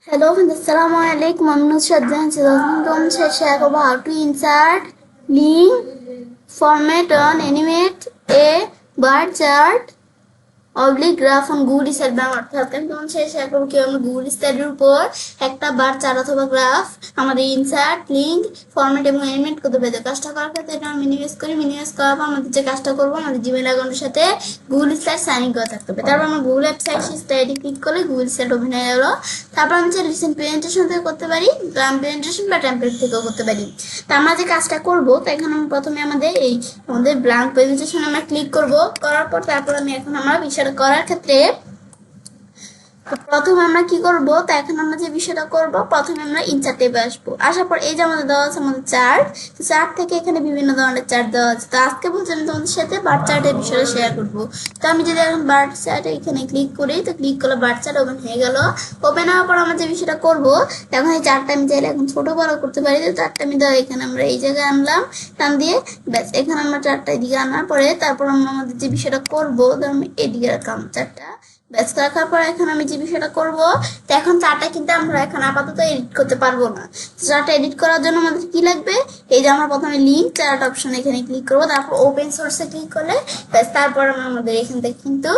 Hello, Assalamu alaikum. I'm Nusrat Jahan. Welcome to share about how to insert link format on animate a bar chart oblique graph on Google study Bangla. অর্থাৎ আমি তোমার share share করবো কি আমরা Google স্টাডির উপর একটা bar chart অথবা গ্রাফ আমাদের ইনসার্ট লিঙ্ক ফরম্যাট এবং এনিমেট করতে পারি। কাজটা করার ক্ষেত্রে এটা আমরা মিনিমাইজ করি। মিনিমাইজ করার পর আমাদের যে কাজটা করবো আমাদের জিমেল অ্যাকাউন্টের সাথে গুগল স্টাড সাইন ইন করা থাকতে হবে। তারপর আমরা গুগল ওয়েবসাইট স্টাডি ক্লিক করলে গুগল স্টাড ওপেন হয়ে গেল। তারপর আমি যে রিসেন্ট প্রেজেন্টেশন থেকে করতে পারি, প্রেজেন্টেশন বা টেমপ্লেট থেকেও করতে পারি। তা আমরা যে কাজটা করবো তো এখন আমি প্রথমে আমাদের ব্ল্যাঙ্ক প্রেজেন্টেশন আমরা ক্লিক করবো। করার পর তারপর আমি এখন আমরা বিষয়টা করার ক্ষেত্রে প্রথমে আমরা কি করব, তো এখন আমরা যে বিষয়টা করব প্রথমে আমরা ইনসার্ট ট্যাবে আসবো। আসার পর এই যে আমাদের দেওয়া আছে আমাদের চার্ট, তো চার্ট থেকে এখানে বিভিন্ন ধরনের চার্ট দেওয়া আছে। তো আজকে বলছি আমি তোমাদের সাথে বার চার্টের বিষয়টা শেয়ার করবো। তো আমি যদি এখন বার চার্টে এখানে ক্লিক করি, তো ক্লিক করলে বার চার্ট ওপেন হয়ে গেল। ওপেন হওয়ার পর আমরা যে বিষয়টা করবো তখন এই চার্টটা আমি চাইলে এখন ছোট বড় করতে পারি। তো চার্টটা আমি ধরো এখানে আমরা এই জায়গায় আনলাম টান দিয়ে, ব্যাস এখানে আমরা চার্টটা এদিকে আনার পরে তারপর আমরা আমাদের যে বিষয়টা করবো ধর আমি এদিকে রাখলাম চার্টটা। ব্যাস রাখার পর এখন আমি যে বিষয়টা করবো, তো এখন চার্টটা কিন্তু আমরা এখন আপাতত এডিট করতে পারবো না। চার্টটা এডিট করার জন্য আমাদের কি লাগবে, এই যে আমরা প্রথমে লিঙ্ক চার্ট অপশন এখানে ক্লিক করবো, তারপর ওপেন সোর্সে ক্লিক করলে ব্যাস তারপর আমরা আমাদের এখান থেকে কিন্তু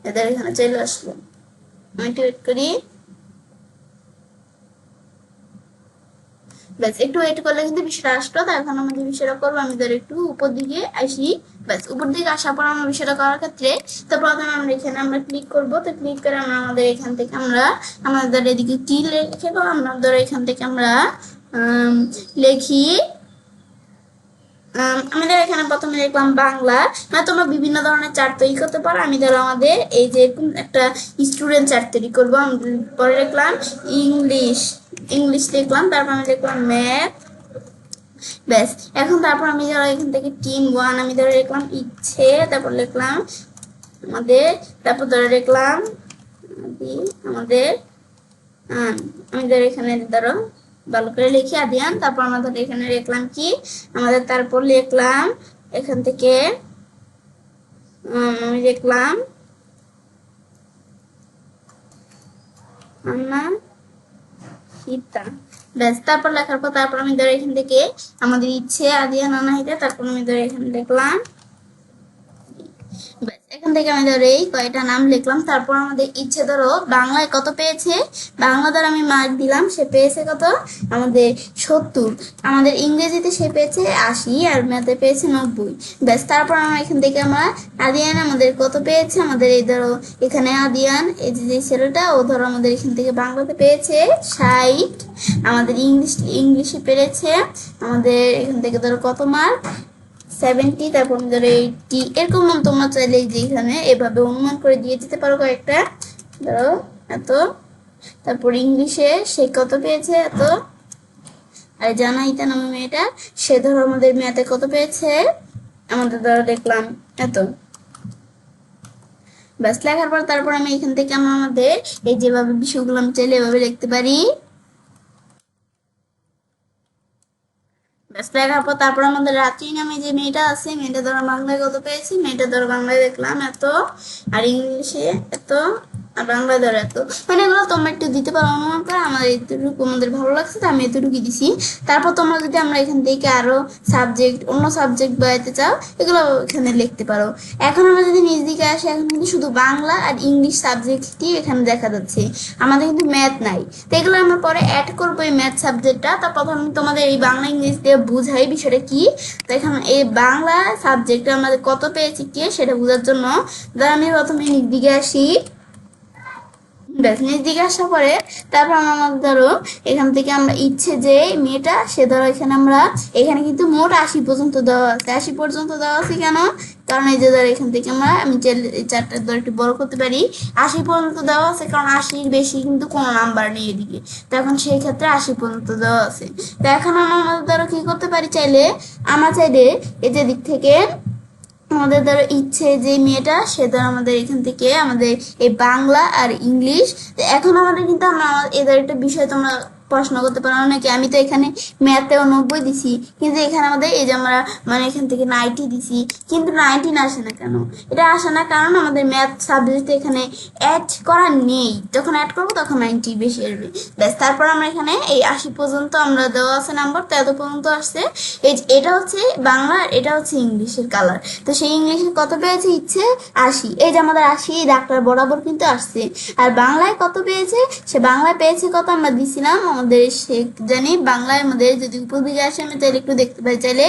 এদের এখানে চলে আসলো। আমি একটু ওয়েট করি, ব্যাস একটু ওয়েট করলে কিন্তু বিষয়টা আসলো। তো এখন আমরা যে বিষয়টা করবো আমি ধর একটু উপর দিকে আসি। ব্যাস উপর দিকে আসার পর আমরা বিষয়টা করার ক্ষেত্রে তো প্রথমে আমরা এখানে আমরা ক্লিক করবো। তো ক্লিক করে আমরা আমাদের এখান থেকে আমরা আমাদের এদিকে কি লিখে আমরা ধরো এখান থেকে আমরা লিখি আমাদের এখানে প্রথমে লিখলাম বাংলা। মানে তোমরা বিভিন্ন ধরনের চার্ট তৈরি করতে পারো। আমি ধরো আমাদের এই যে একটা স্টুডেন্ট চার্ট তৈরি করবো। আমি পরে লিখলাম ইংলিশ লিখলাম, তারপর আমি লিখলাম ম্যাথ। ব্যাস এখন তারপর আমি ধরো এখান থেকে টিম 1 আমি ধরে লিখলাম ইচ্ছে, তারপর লিখলাম আমাদের, তারপর ধরে লিখলাম আমাদের আমি ধরো এখানে ধরো ভালো করে লিখি আদিয়ান। তারপর আমাদের এখানে লিখলাম কি আমাদের, তারপর লিখলাম এখান থেকে আমি লিখলাম সীতা। ব্যাস তারপর লেখার পর তারপর আমি ধরো এখান থেকে আমাদের ইচ্ছে আদিয়ান আনাহিতা, তারপর আমি ধরো এখানে লিখলাম। এখান থেকে আমি ধরো এই কয়টা নাম লিখলাম। তারপর আমাদের ইচ্ছে ধরো বাংলায় কত পেয়েছে, বাংলা ধরো আমি মার্ক দিলাম, সে পেয়েছে কত আমাদের 70। আমাদের ইংরেজিতে সে পেয়েছে 80 আর ম্যাথে পেয়েছে 90। ব্যাস তারপর আমরা এখান থেকে আমরা আদিয়ান আমাদের কত পেয়েছে, আমাদের এই ধরো এখানে আদিয়ান এই যে ছেলেটা ও ধরো আমাদের এখান থেকে বাংলাতে পেয়েছে 60, আমাদের ইংলিশে পেরেছে আমাদের এখান থেকে ধরো কত মার্ক 70, তারপর ধরো 80। এরকম তোমরা চাইলে যে এখানে এভাবে অনুমান করে দিয়ে দিতে পারো কয়েকটা, ধরো এত। তারপর ইংলিশে সে কত পেয়েছে এত, আর জানাইতা নামে মেয়েটা সে ধরো আমাদের ম্যাথে কত পেয়েছে আমাদের ধরো দেখলাম এত। ব্যাস লেখার পর তারপর আমি এখান থেকে আমরা আমাদের এই যেভাবে বিষয়গুলো আমি চাইলে এভাবে লিখতে পারি। ব্যাস লেখার পর তারপর আমাদের রাত্রি নামে যে মেয়েটা আছে, মেয়েটা ধরো বাংলায় কত পেয়েছি, মেয়েটা ধরো বাংলায় দেখলাম এত, আর ইংলিশে এত, আর বাংলায় ধরো এত। মানে এগুলো তোমরা একটু দিতে পারো অনুমান করে। আমার এতটুকু আমাদের ভালো লাগছে তো আমি এতটুকুই দিছি। তারপর তোমরা যদি আমরা এখান থেকে আরো সাবজেক্ট অন্য সাবজেক্ট বাড়াতে চাও এগুলো এখানে লিখতে পারো। এখন আমরা যদি নিজ দিকে আসি, এখন কিন্তু শুধু বাংলা আর ইংলিশ সাবজেক্টই এখানে দেখা যাচ্ছে, আমাদের কিন্তু ম্যাথ নাই। তো এগুলো আমরা পরে অ্যাড করবো এই ম্যাথ সাবজেক্টটা। তা প্রথমে তোমাদের এই বাংলা ইংলিশ দিয়ে বুঝাই বিষয়টা কি। তো এখানে এই বাংলা সাবজেক্টে আমাদের কত পেয়েছি কি সেটা বোঝার জন্য ধর আমি প্রথমে নিজ দিকে আসি। ব্যাস নিজ দিকে আসার পরে তারপর আমাদের ধরো এখান থেকে আমরা ইচ্ছে যে মেয়েটা সে ধরো এখানে আমরা এখানে কিন্তু মোট 80 পর্যন্ত দেওয়া আছে। 80 পর্যন্ত দেওয়া আছে কেন, কারণ এই যে ধরো এখান থেকে আমরা আমি চারটা ধরো একটু বড় করতে পারি। 80 পর্যন্ত দেওয়া আছে কারণ 80-র বেশি কিন্তু কোনো নাম্বার নেই এদিকে, তো এখন সেই ক্ষেত্রে 80 পর্যন্ত দেওয়া আছে। তো এখন আমাদের ধরো কি করতে পারি, চাইলে আমরা চাইলে এই যে দিক থেকে আমাদের ধরো ইচ্ছে যে মেয়েটা সে ধরো আমাদের এখান থেকে আমাদের এই বাংলা আর ইংলিশ। এখন আমাদের কিন্তু আমরা এদের একটা বিষয় তোমরা পড়াশোনা করতে পারে অনেকে। আমি তো এখানে ম্যাথেও 90 দিছি, কিন্তু এখানে আমাদের এই যে আমরা মানে এখান থেকে 90 দিছি, কিন্তু 19 আসে না কেন? এটা আসে না কারণ আমাদের ম্যাথ সাবজেক্টে এখানে অ্যাড করা নেই। যখন অ্যাড করবো তখন 90 বেশি আসবে। ব্যাস, তারপর আমরা এখানে এই 80 পর্যন্ত আমরা দেওয়া আছে নাম্বার, তো এত পর্যন্ত আসছে। এটা হচ্ছে বাংলা, এটা হচ্ছে ইংলিশের কালার। তো সেই ইংলিশের কত পেয়েছে ইচ্ছে 80, এই যে আমাদের 80 এই ডাক্তার বরাবর কিন্তু আসছে। আর বাংলায় কত পেয়েছে, সে বাংলায় পেয়েছে কত আমরা দিছিলাম আমাদের, সে জানি বাংলায় আমাদের যদি উপর দিকে আসে আমি তাহলে একটু দেখতে পাই চাইলে,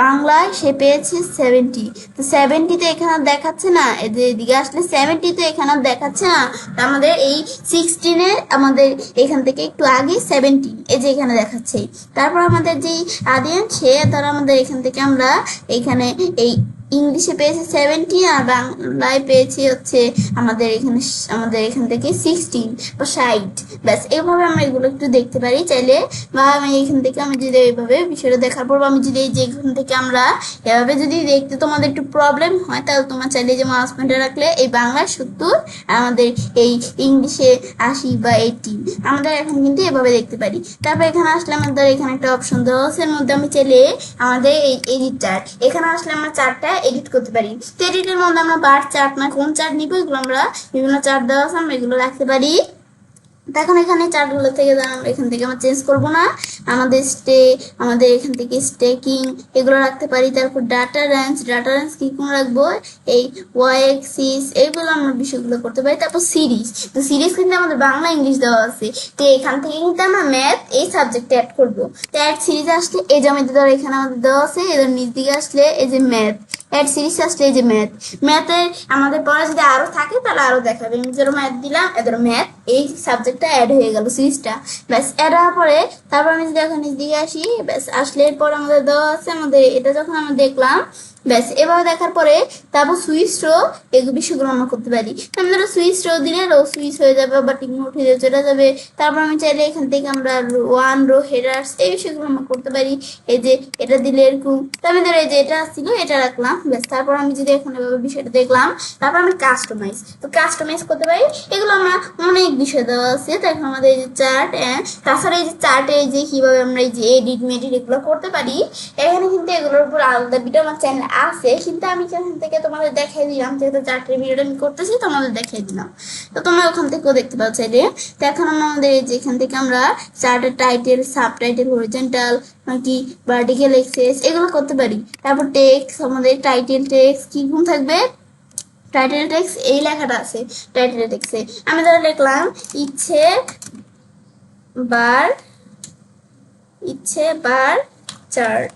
বাংলায় সে পেয়েছে 70। তো 70 তো এখানে দেখাচ্ছে না, এদিকে আসলে 70 তো এখানে দেখাচ্ছে না। তো আমাদের এই 16 আমাদের এখান থেকে একটু আগে 17 এই যে এখানে দেখাচ্ছে। তারপর আমাদের যেই আদিয়ান সে ধর আমাদের এখান থেকে আমরা এখানে এই ইংলিশে পেয়েছি 70 আর বাংলায় পেয়েছি হচ্ছে আমাদের এখান থেকে 16 বা 60। ব্যাস, এইভাবে আমরা এগুলো একটু দেখতে পারি চাইলে, বা আমি এখান থেকে আমি যদি এইভাবে বিষয়টা দেখার পর আমি যদি এই যে এখান থেকে আমরা এভাবে যদি দেখতে তোমাদের একটু প্রবলেম হয়, তাহলে তোমার চাইলে যে মাউস পয়েন্টার রাখলে এই বাংলায় 70 আর আমাদের এই ইংলিশে 80 বা 80 আমাদের এখন কিন্তু এভাবে দেখতে পারি। তারপর এখানে আসলে আমাদের এখানে একটা অপশন দেওয়া আছে, এর মধ্যে আমি চাইলে আমাদের এই এডিট চার্ট, এখানে আসলে আমরা চার্টটা এডিট করতে পারি। তো এডিটের মধ্যে আমরা বার চার্ট না কোন চার্ট নিব, এগুলো আমরা বিভিন্ন চার্ট দেওয়া আছে আমরা এগুলো রাখতে পারি। এখন এখানে চার্টগুলো থেকে আমরা এখান থেকে আমরা চেঞ্জ করব না, আমাদের এখান থেকে স্টেকিং এগুলো রাখতে পারি। তারপর ডাটা রেঞ্জ কি কোন রাখবো, এই ওয়াই এক্সিস এইগুলো আমরা বিষয়গুলো করতে পারি। তারপর সিরিজ, তো সিরিজ কিন্তু আমাদের বাংলা ইংলিশ দেওয়া আছে, তো এখান থেকে কিন্তু আমরা ম্যাথ এই সাবজেক্টে অ্যাড করবো। তো অ্যাড সিরিজ আসলে এই জমিতে ধরো এখানে আমাদের দেওয়া আছে, এদের নিচ দিকে আসলে এই যে ম্যাথ, অ্যাড সিরিজ আসলে এই যে ম্যাথে আমাদের পড়া যদি আরো থাকে তাহলে আরো দেখাবে। আমি ধরো ম্যাথ দিলাম, এদের ম্যাথ এই সাবজেক্টটা অ্যাড হয়ে গেল সিরিজটা। ব্যাস, অ্যাড হওয়ার পরে তারপর আমি যদি এখন নিচ দিকে আসি, ব্যাস আসলে এরপর আমাদের দেওয়া আছে আমাদের এটা যখন আমরা দেখলাম, ব্যাস এভাবে দেখার পরে তারপর সুইচ রো এগুলো বিষয়গুলো আমরা করতে পারি। আমি ধরো সুইচ রো দিলে রো সুইচ হয়ে যাবে বা টিক নোট হয়ে চলে যাবে। তারপর আমি চাইলে এখান থেকে আমরা ওয়ান রো হেডার্স এই বিষয়গুলো আমরা করতে পারি। এই যে এটা দিলে এরকম, তো আমি ধরো এই যে এটা ছিল এটা রাখলাম। ব্যাস, তারপর আমি যদি এখন এভাবে বিষয়টা দেখলাম, তারপর আমি কাস্টমাইজ করতে পারি। এগুলো আমরা অনেক বিষয় দেওয়া আছে। তো এখন আমাদের এই যে চার্ট, তাছাড়া এই যে চার্টে এই যে কিভাবে আমরা এই যে এডিট মেডিট এগুলো করতে পারি, এখানে কিন্তু এগুলোর উপর আলাদা ভিডিও আমার চ্যানেল আছে, কিন্তু আমি এখান থেকে তোমাদের দেখাই দিলাম, যেহেতু চার্টের ভিডিওটা আমি করতেছি তোমাদের দেখাই দিলাম, তো তোমরা ওখান থেকেও দেখতে পাচ্ছ চাইলে। তো এখন আমাদের এই যে এখান থেকে আমরা চার্টের টাইটেল, সাব টাইটেল, হরিজন্টাল কি ভার্টিক্যাল এক্সেস এগুলো করতে পারি। তারপর টেক্সট, আমাদের টাইটেল টেক্সট কিরকম থাকবে, টাইটেল টেক্সট এই লেখাটা আছে টাইটেল টেক্সটে, আমি ধরে লিখলাম ইচ্ছে বার চার্ট।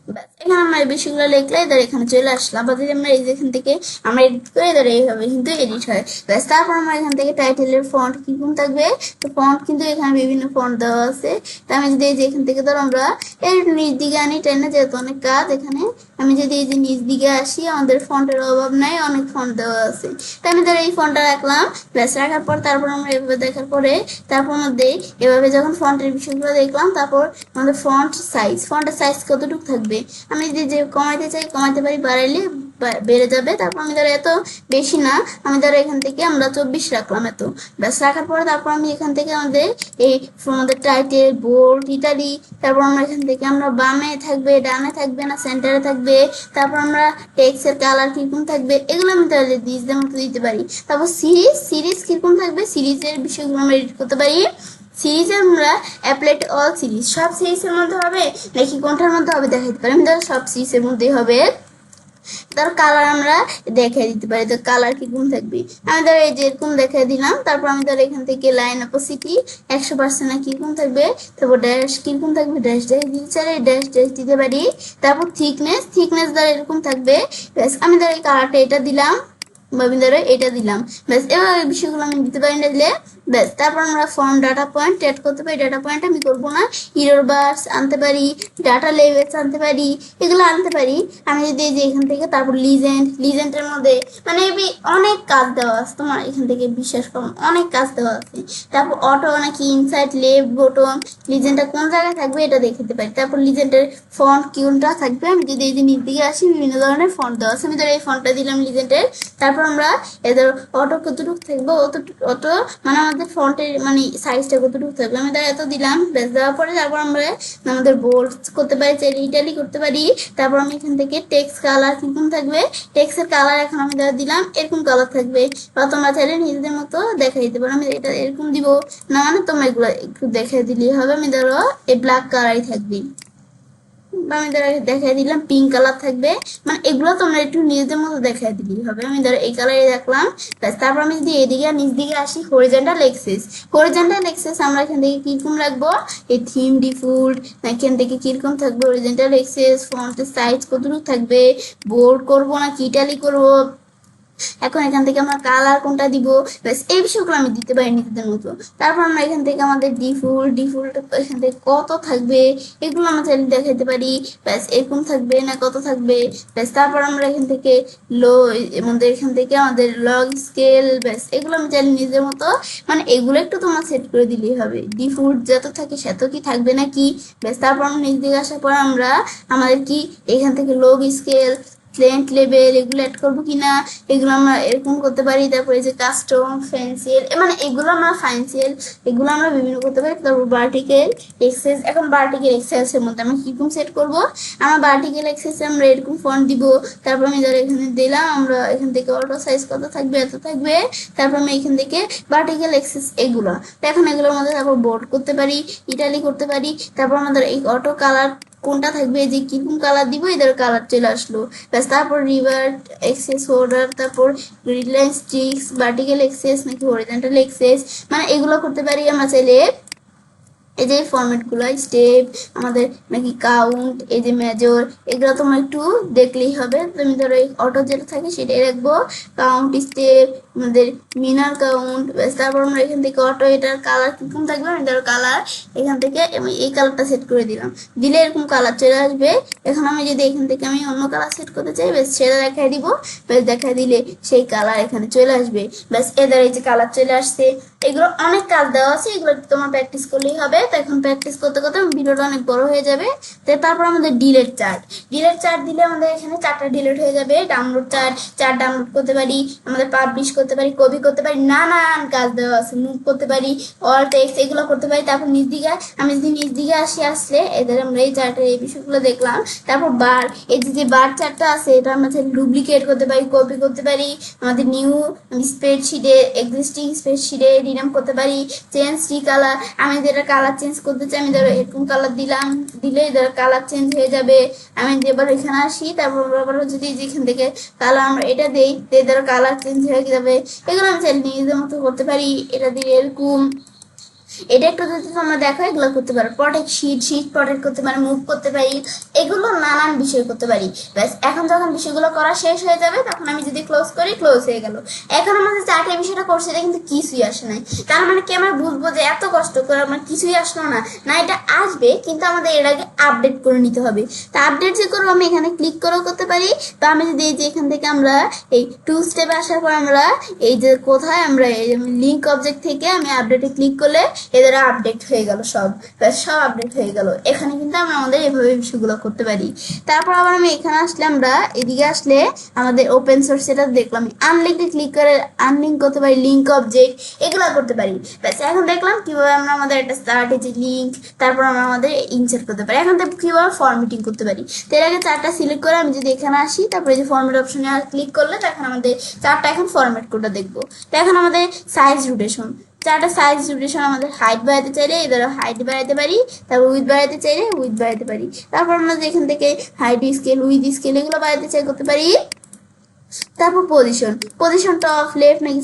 ব্যাস, এখানে আমরা এই বিষয়গুলো লিখলে ধর এখানে চলে আসলাম, বা যদি আমরা এই যেখান থেকে আমরা এডিট করে ধর এইভাবে কিন্তু এডিট হয়। ব্যাস, তারপর আমরা এখান থেকে টাইটেলের ফন্ট কিরকম থাকবে, তো ফন্ট কিন্তু এখানে বিভিন্ন ফন্ট দেওয়া আছে। তো আমি যদি এই যে এখান থেকে ধর আমরা এর নিচ দিকে আনি, টেনে যেহেতু অনেক কাজ এখানে, আমি যদি এই যে নিচ দিকে আসি আমাদের ফন্টের অভাব নাই, অনেক ফন্ট দেওয়া আছে। তো আমি ধর এই ফন্টটা রাখলাম। ব্যাস, রাখার পর তারপর আমরা এভাবে দেখার পরে তারপর মধ্যে এভাবে যখন ফন্টের বিষয়গুলো দেখলাম, তারপর আমাদের ফন্টের সাইজ কতটুকু থাকবে, আমি যদি যে কমাইতে চাই কমাইতে পারি, বাড়াইলে বেড়ে যাবে। তারপর আমি ধরো এত বেশি না, আমি ধরো এখান থেকে আমরা 24 রাখলাম এত। ব্যাস, রাখার পরে তারপর আমি এখান থেকে আমাদের আমাদের টাইটেল, বোল্ড ইত্যাদি, তারপর আমরা এখান থেকে আমরা বামে থাকবে, ডানে থাকবে না সেন্টারে থাকবে, তারপর আমরা টেক্সটের কালার কিরকম থাকবে এগুলো আমি তাহলে মতো দিতে পারি। তারপর সিরিজ কিরকম থাকবে, সিরিজের বিষয়গুলো আমরা এডিট করতে পারি। সিরিজে আমরা অ্যাপ্লাই টু অল সিরিজ, সব সিরিজের মধ্যে হবে নাকি কোনটার মধ্যে হবে দেখাতে পারি। আমি ধরো সব সিরিজের মধ্যেই হবে, তার কালার আমরা দেখাই দিতে পারি। তো কালার কিরকম থাকবে, আমি ধরো এই যে এরকম দেখাই দিলাম। তারপর আমি ধরো এখান থেকে লাইন অপোসিটি 100% কিরকম থাকবে, তারপর ড্যাশ কিরকম থাকবে, ড্যাশ দিতে চাইলে ড্যাশ দিতে পারি। তারপর থিকনেস ধরো এরকম থাকবে। ব্যাস, আমি ধরো এই কালারটা এটা দিলাম, আমি ধরো এটা দিলাম। ব্যাস, এবার এই বিষয়গুলো আমি দিতে পারি না দিলে। ব্যাস, তারপর আমরা ফর্ম ডাটা পয়েন্ট অ্যাড করতে পারি। ডাটা পয়েন্ট আমি করবো না, ইরর বার্স আনতে পারি, ডাটা লেভেলস আনতে পারি, এগুলো আনতে পারি। আমি যদি এই যে এখান থেকে তারপর লিজেন্ডের মধ্যে মানে অনেক কাজ দেওয়া আছে, তোমার এখান থেকে বিশ্বাস করো অনেক কাজ দেওয়া আছে। তারপর অটো নাকি ইনসাইড লেফট বটন, লিজেন্ডটা কোন জায়গায় থাকবে এটা দেখাতে পারি। তারপর লিজেন্ডের ফন্ট কোনটা থাকবে, আমি যদি এই যে নিচ দিকে আসি বিভিন্ন ধরনের ফন্ট দেওয়া আছে, আমি ধরো এই ফন্টটা দিলাম লিজেন্ডের। তারপর আমরা এদের অটো কতটুকু থাকবে, অটো মানে আমাদের ফন্টের মানে সাইজটা কতটুকু থাকবে, আমি এত দিলাম। ব্যাস দেওয়ার পরে তারপর আমরা আমাদের বোল্ড করতে পারি, চাইলে ইটালি করতে পারি। তারপর আমি এখান থেকে টেক্সট কালার কিরকম থাকবে, টেক্সটের কালার এখন আমি দিলাম এরকম কালার থাকবে, বা তোমরা চাইলে নিজেদের মতো দেখাই দিতে পারো। আমি এটা এরকম দিব না, মানে তোমরা এগুলো একটু দেখাই দিলেই হবে। আমি ধরো এই ব্ল্যাক কালারই থাকবে, আমি ধরো দেখাই দিলাম পিঙ্ক কালার থাকবে, মানে এগুলো তোমরা একটু নিজেদের মতো দেখাই দিলেই হবে। আমি ধরো এই কালারে দেখলাম। তারপর আমি যদি এদিকে আর নিচ দিকে আসি, হরিজন্টাল এক্সেস, হরিজন্টাল এক্সেস আমরা এখান থেকে কিরকম রাখবো, এই থিম ডিফল্ট এখান থেকে কিরকম থাকবে, হরিজন্টাল এক্সেস ফন্টের সাইজ কতটুকু থাকবে, বোল্ড করবো না কি ইটালি করবো, এখন এখান থেকে আমরা কালার কোনটা দিব, ব্যাস এই বিষয়গুলো আমি দিতে পারি নিজেদের মতো। তারপর আমরা এখান থেকে আমাদের ডিফল্ট এখান থেকে কত থাকবে এগুলো আমরা চাইলে দেখাতে পারি, ব্যাস এরকম থাকবে না কত থাকবে, ব্যাস তারপর আমরা এখান থেকে আমাদের এখান থেকে আমাদের লগ স্কেল, ব্যাস এগুলো আমি চাইলে নিজের মতো, মানে এগুলো একটু তোমার সেট করে দিলেই হবে। ডিফল্ট যত থাকে সেত কি থাকবে নাকি, ব্যাস তারপর আমরা নিচ দিকে আসার পর আমরা আমাদের কি এখান থেকে লগ স্কেল প্লেন্ট লেভেল এগুলো অ্যাড করবো কিনা, এগুলো আমরা এরকম করতে পারি। তারপরে যে কাস্টম ফ্যান্সিয়াল, মানে এগুলো আমরা ফ্যান্সিয়াল এগুলো আমরা বিভিন্ন করতে পারি। তারপর ভার্টিক্যাল এক্সেস, এখন ভার্টিক্যাল এক্সেসের মধ্যে আমরা কিরকম সেট করব, আমরা ভার্টিক্যাল এক্সেসে আমরা এরকম ফন্ট দিব। তারপর আমি ধরো এখানে দিলাম, আমরা এখান থেকে অটো সাইজ কত থাকবে এত থাকবে। তারপর আমি এখান থেকে ভার্টিক্যাল এক্সেস এগুলো, এখন এগুলোর মধ্যে তারপর বোল্ড করতে পারি, ইটালি করতে পারি। তারপর আমাদের এই অটো কালার কোনটা থাকবে, যে কিরকম কালার দিব এদের কালার চলে আসলো, ব্যাস তারপর রিভার্ট এক্সেস হোল্ডার, তারপর রিলায়েন্স স্টিক্স ভার্টিক্যাল এক্সেস নাকি হরিজন্টাল এক্সেস, মানে এগুলো করতে পারি আমরা চাইলে। এই যে ফরম্যাটগুলো স্টেপ আমাদের নাকি কাউন্ট, এই যে মেজর, এগুলো তোমরা একটু দেখলেই হবে। তুমি ধরো এই অটো যেটা থাকে সেটাই রাখবো, কাউন্ট স্টেপ আমাদের মিনার কাউন্ট, ব্যাস তারপর আমরা এখান থেকে অটো এটার কালার কিরকম থাকবে, আমি ধরো কালার এখান থেকে আমি এই কালারটা সেট করে দিলাম, দিলে এরকম কালার চলে আসবে। এখন আমি যদি এখান থেকে আমি অন্য কালার সেট করতে চাই, ব্যাস সেটা দেখাই দিব, ব্যাস দেখাই দিলে সেই কালার এখানে চলে আসবে। ব্যাস এদের এই যে কালার চলে আসছে। এগুলো অনেক কাজ দেওয়া আছে, এগুলো তোমার প্র্যাকটিস করলেই হবে। তো এখন প্র্যাকটিস করতে করতে ভিডিওটা অনেক বড় হয়ে যাবে। তারপর আমাদের ডিলেট চার্ট দিলে আমাদের এখানে চারটা ডিলেট হয়ে যাবে। ডাউনলোড চার্ট ডাউনলোড করতে পারি, আমাদের পাবলিশ করতে পারি, কপি করতে পারি, নানান কাজ দেওয়া আছে, মুভ করতে পারি, অল টেক্সট এগুলো করতে পারি। তারপর নিচ দিকে আমি যদি নিচ দিকে আসলে এদের আমরা এই চার্টের এই বিষয়গুলো দেখলাম। তারপর বার, এই যে বার চার্টটা আছে এটা আমরা ডুপ্লিকেট করতে পারি, কপি করতে পারি, আমাদের নিউ স্প্রেডশিটে এক্সিস্টিং স্প্রেডশিটে রিনাম করতে পারি। চেঞ্জ কালার, আমি যেটা কালার চেঞ্জ করতে চাই আমি ধরো এরকম কালার দিলাম, দিলে ধরো কালার চেঞ্জ হয়ে যাবে। আমি এবার এখানে আসি, তারপর আবার যদি যেখান থেকে কালার আমরা এটা দেই ধরো কালার চেঞ্জ হয়ে যাবে। এগুলো আমি চাইলে নিজেদের মতো করতে পারি, এটা দিয়ে এরকম এটা একটু যদি তোমরা দেখো এগুলো করতে পারো। প্রটেক্ট শীট প্রটেক্ট করতে পারি, মুভ করতে পারি, এগুলো নানান বিষয় করতে পারি। ব্যাস এখন যখন বিষয়গুলো করা শেষ হয়ে যাবে তখন আমি যদি ক্লোজ করি, ক্লোজ হয়ে গেল। এখন আমাদের চারটে বিষয়টা করছে, এটা কিন্তু কিছুই আসে নাই। তার মানে কি আমরা বুঝবো যে এত কষ্ট করে আমার কিছুই আসলো না, না এটা আসবে কিন্তু আমাদের এর আগে আপডেট করে নিতে হবে। তা আপডেট যে করবো আমি এখানে ক্লিক করেও করতে পারি। তো আমি যদি এই যে এখান থেকে আমরা এই টু স্টেপে আসার পর আমরা এই যে কোথায় আমরা লিঙ্ক অবজেক্ট থেকে আমি আপডেটে ক্লিক করলে এদের আপডেট হয়ে গেল, সব আপডেট হয়ে গেল। এখানে কিন্তু আমরা আমাদের এভাবে বিষয়গুলো করতে পারি। তারপর আবার আমি এখানে আসলে আমরা এদিকে আসলে আমাদের ওপেন সোর্স এটা দেখলাম, আনলিঙ্কে ক্লিক করে আনলিঙ্ক করতে পারি, লিঙ্ক অবজেক্ট এগুলো করতে পারি। ব্যাস এখন দেখলাম কিভাবে আমরা আমাদের একটা স্টার্ট যে লিঙ্ক, তারপর আমরা আমাদের ইনসার্ট করতে পারি। এখন দেখো কিভাবে ফরম্যাটিং করতে পারি। তো এর আগে চারটা সিলেক্ট করে আমি যদি এখানে আসি, তারপরে যে ফরম্যাট অপশনে ক্লিক করলে তখন আমাদের চারটা এখন ফরম্যাট কোডটা দেখবো। তো এখন আমাদের সাইজ রোটেশন, চারটা সাইজ রোটেশন, আমাদের হাইট বাড়াতে চাইলে এদের হাইট বাড়াতে পারি, তারপর উইথ বাড়াতে চাইলে উইথ বাড়াতে পারি। তারপর আমরা এখান থেকে হাইট স্কেল উইথ স্কেল এগুলো বাড়াতে চাই করতে পারি। তারপর পজিশন টপ লেফট নাকি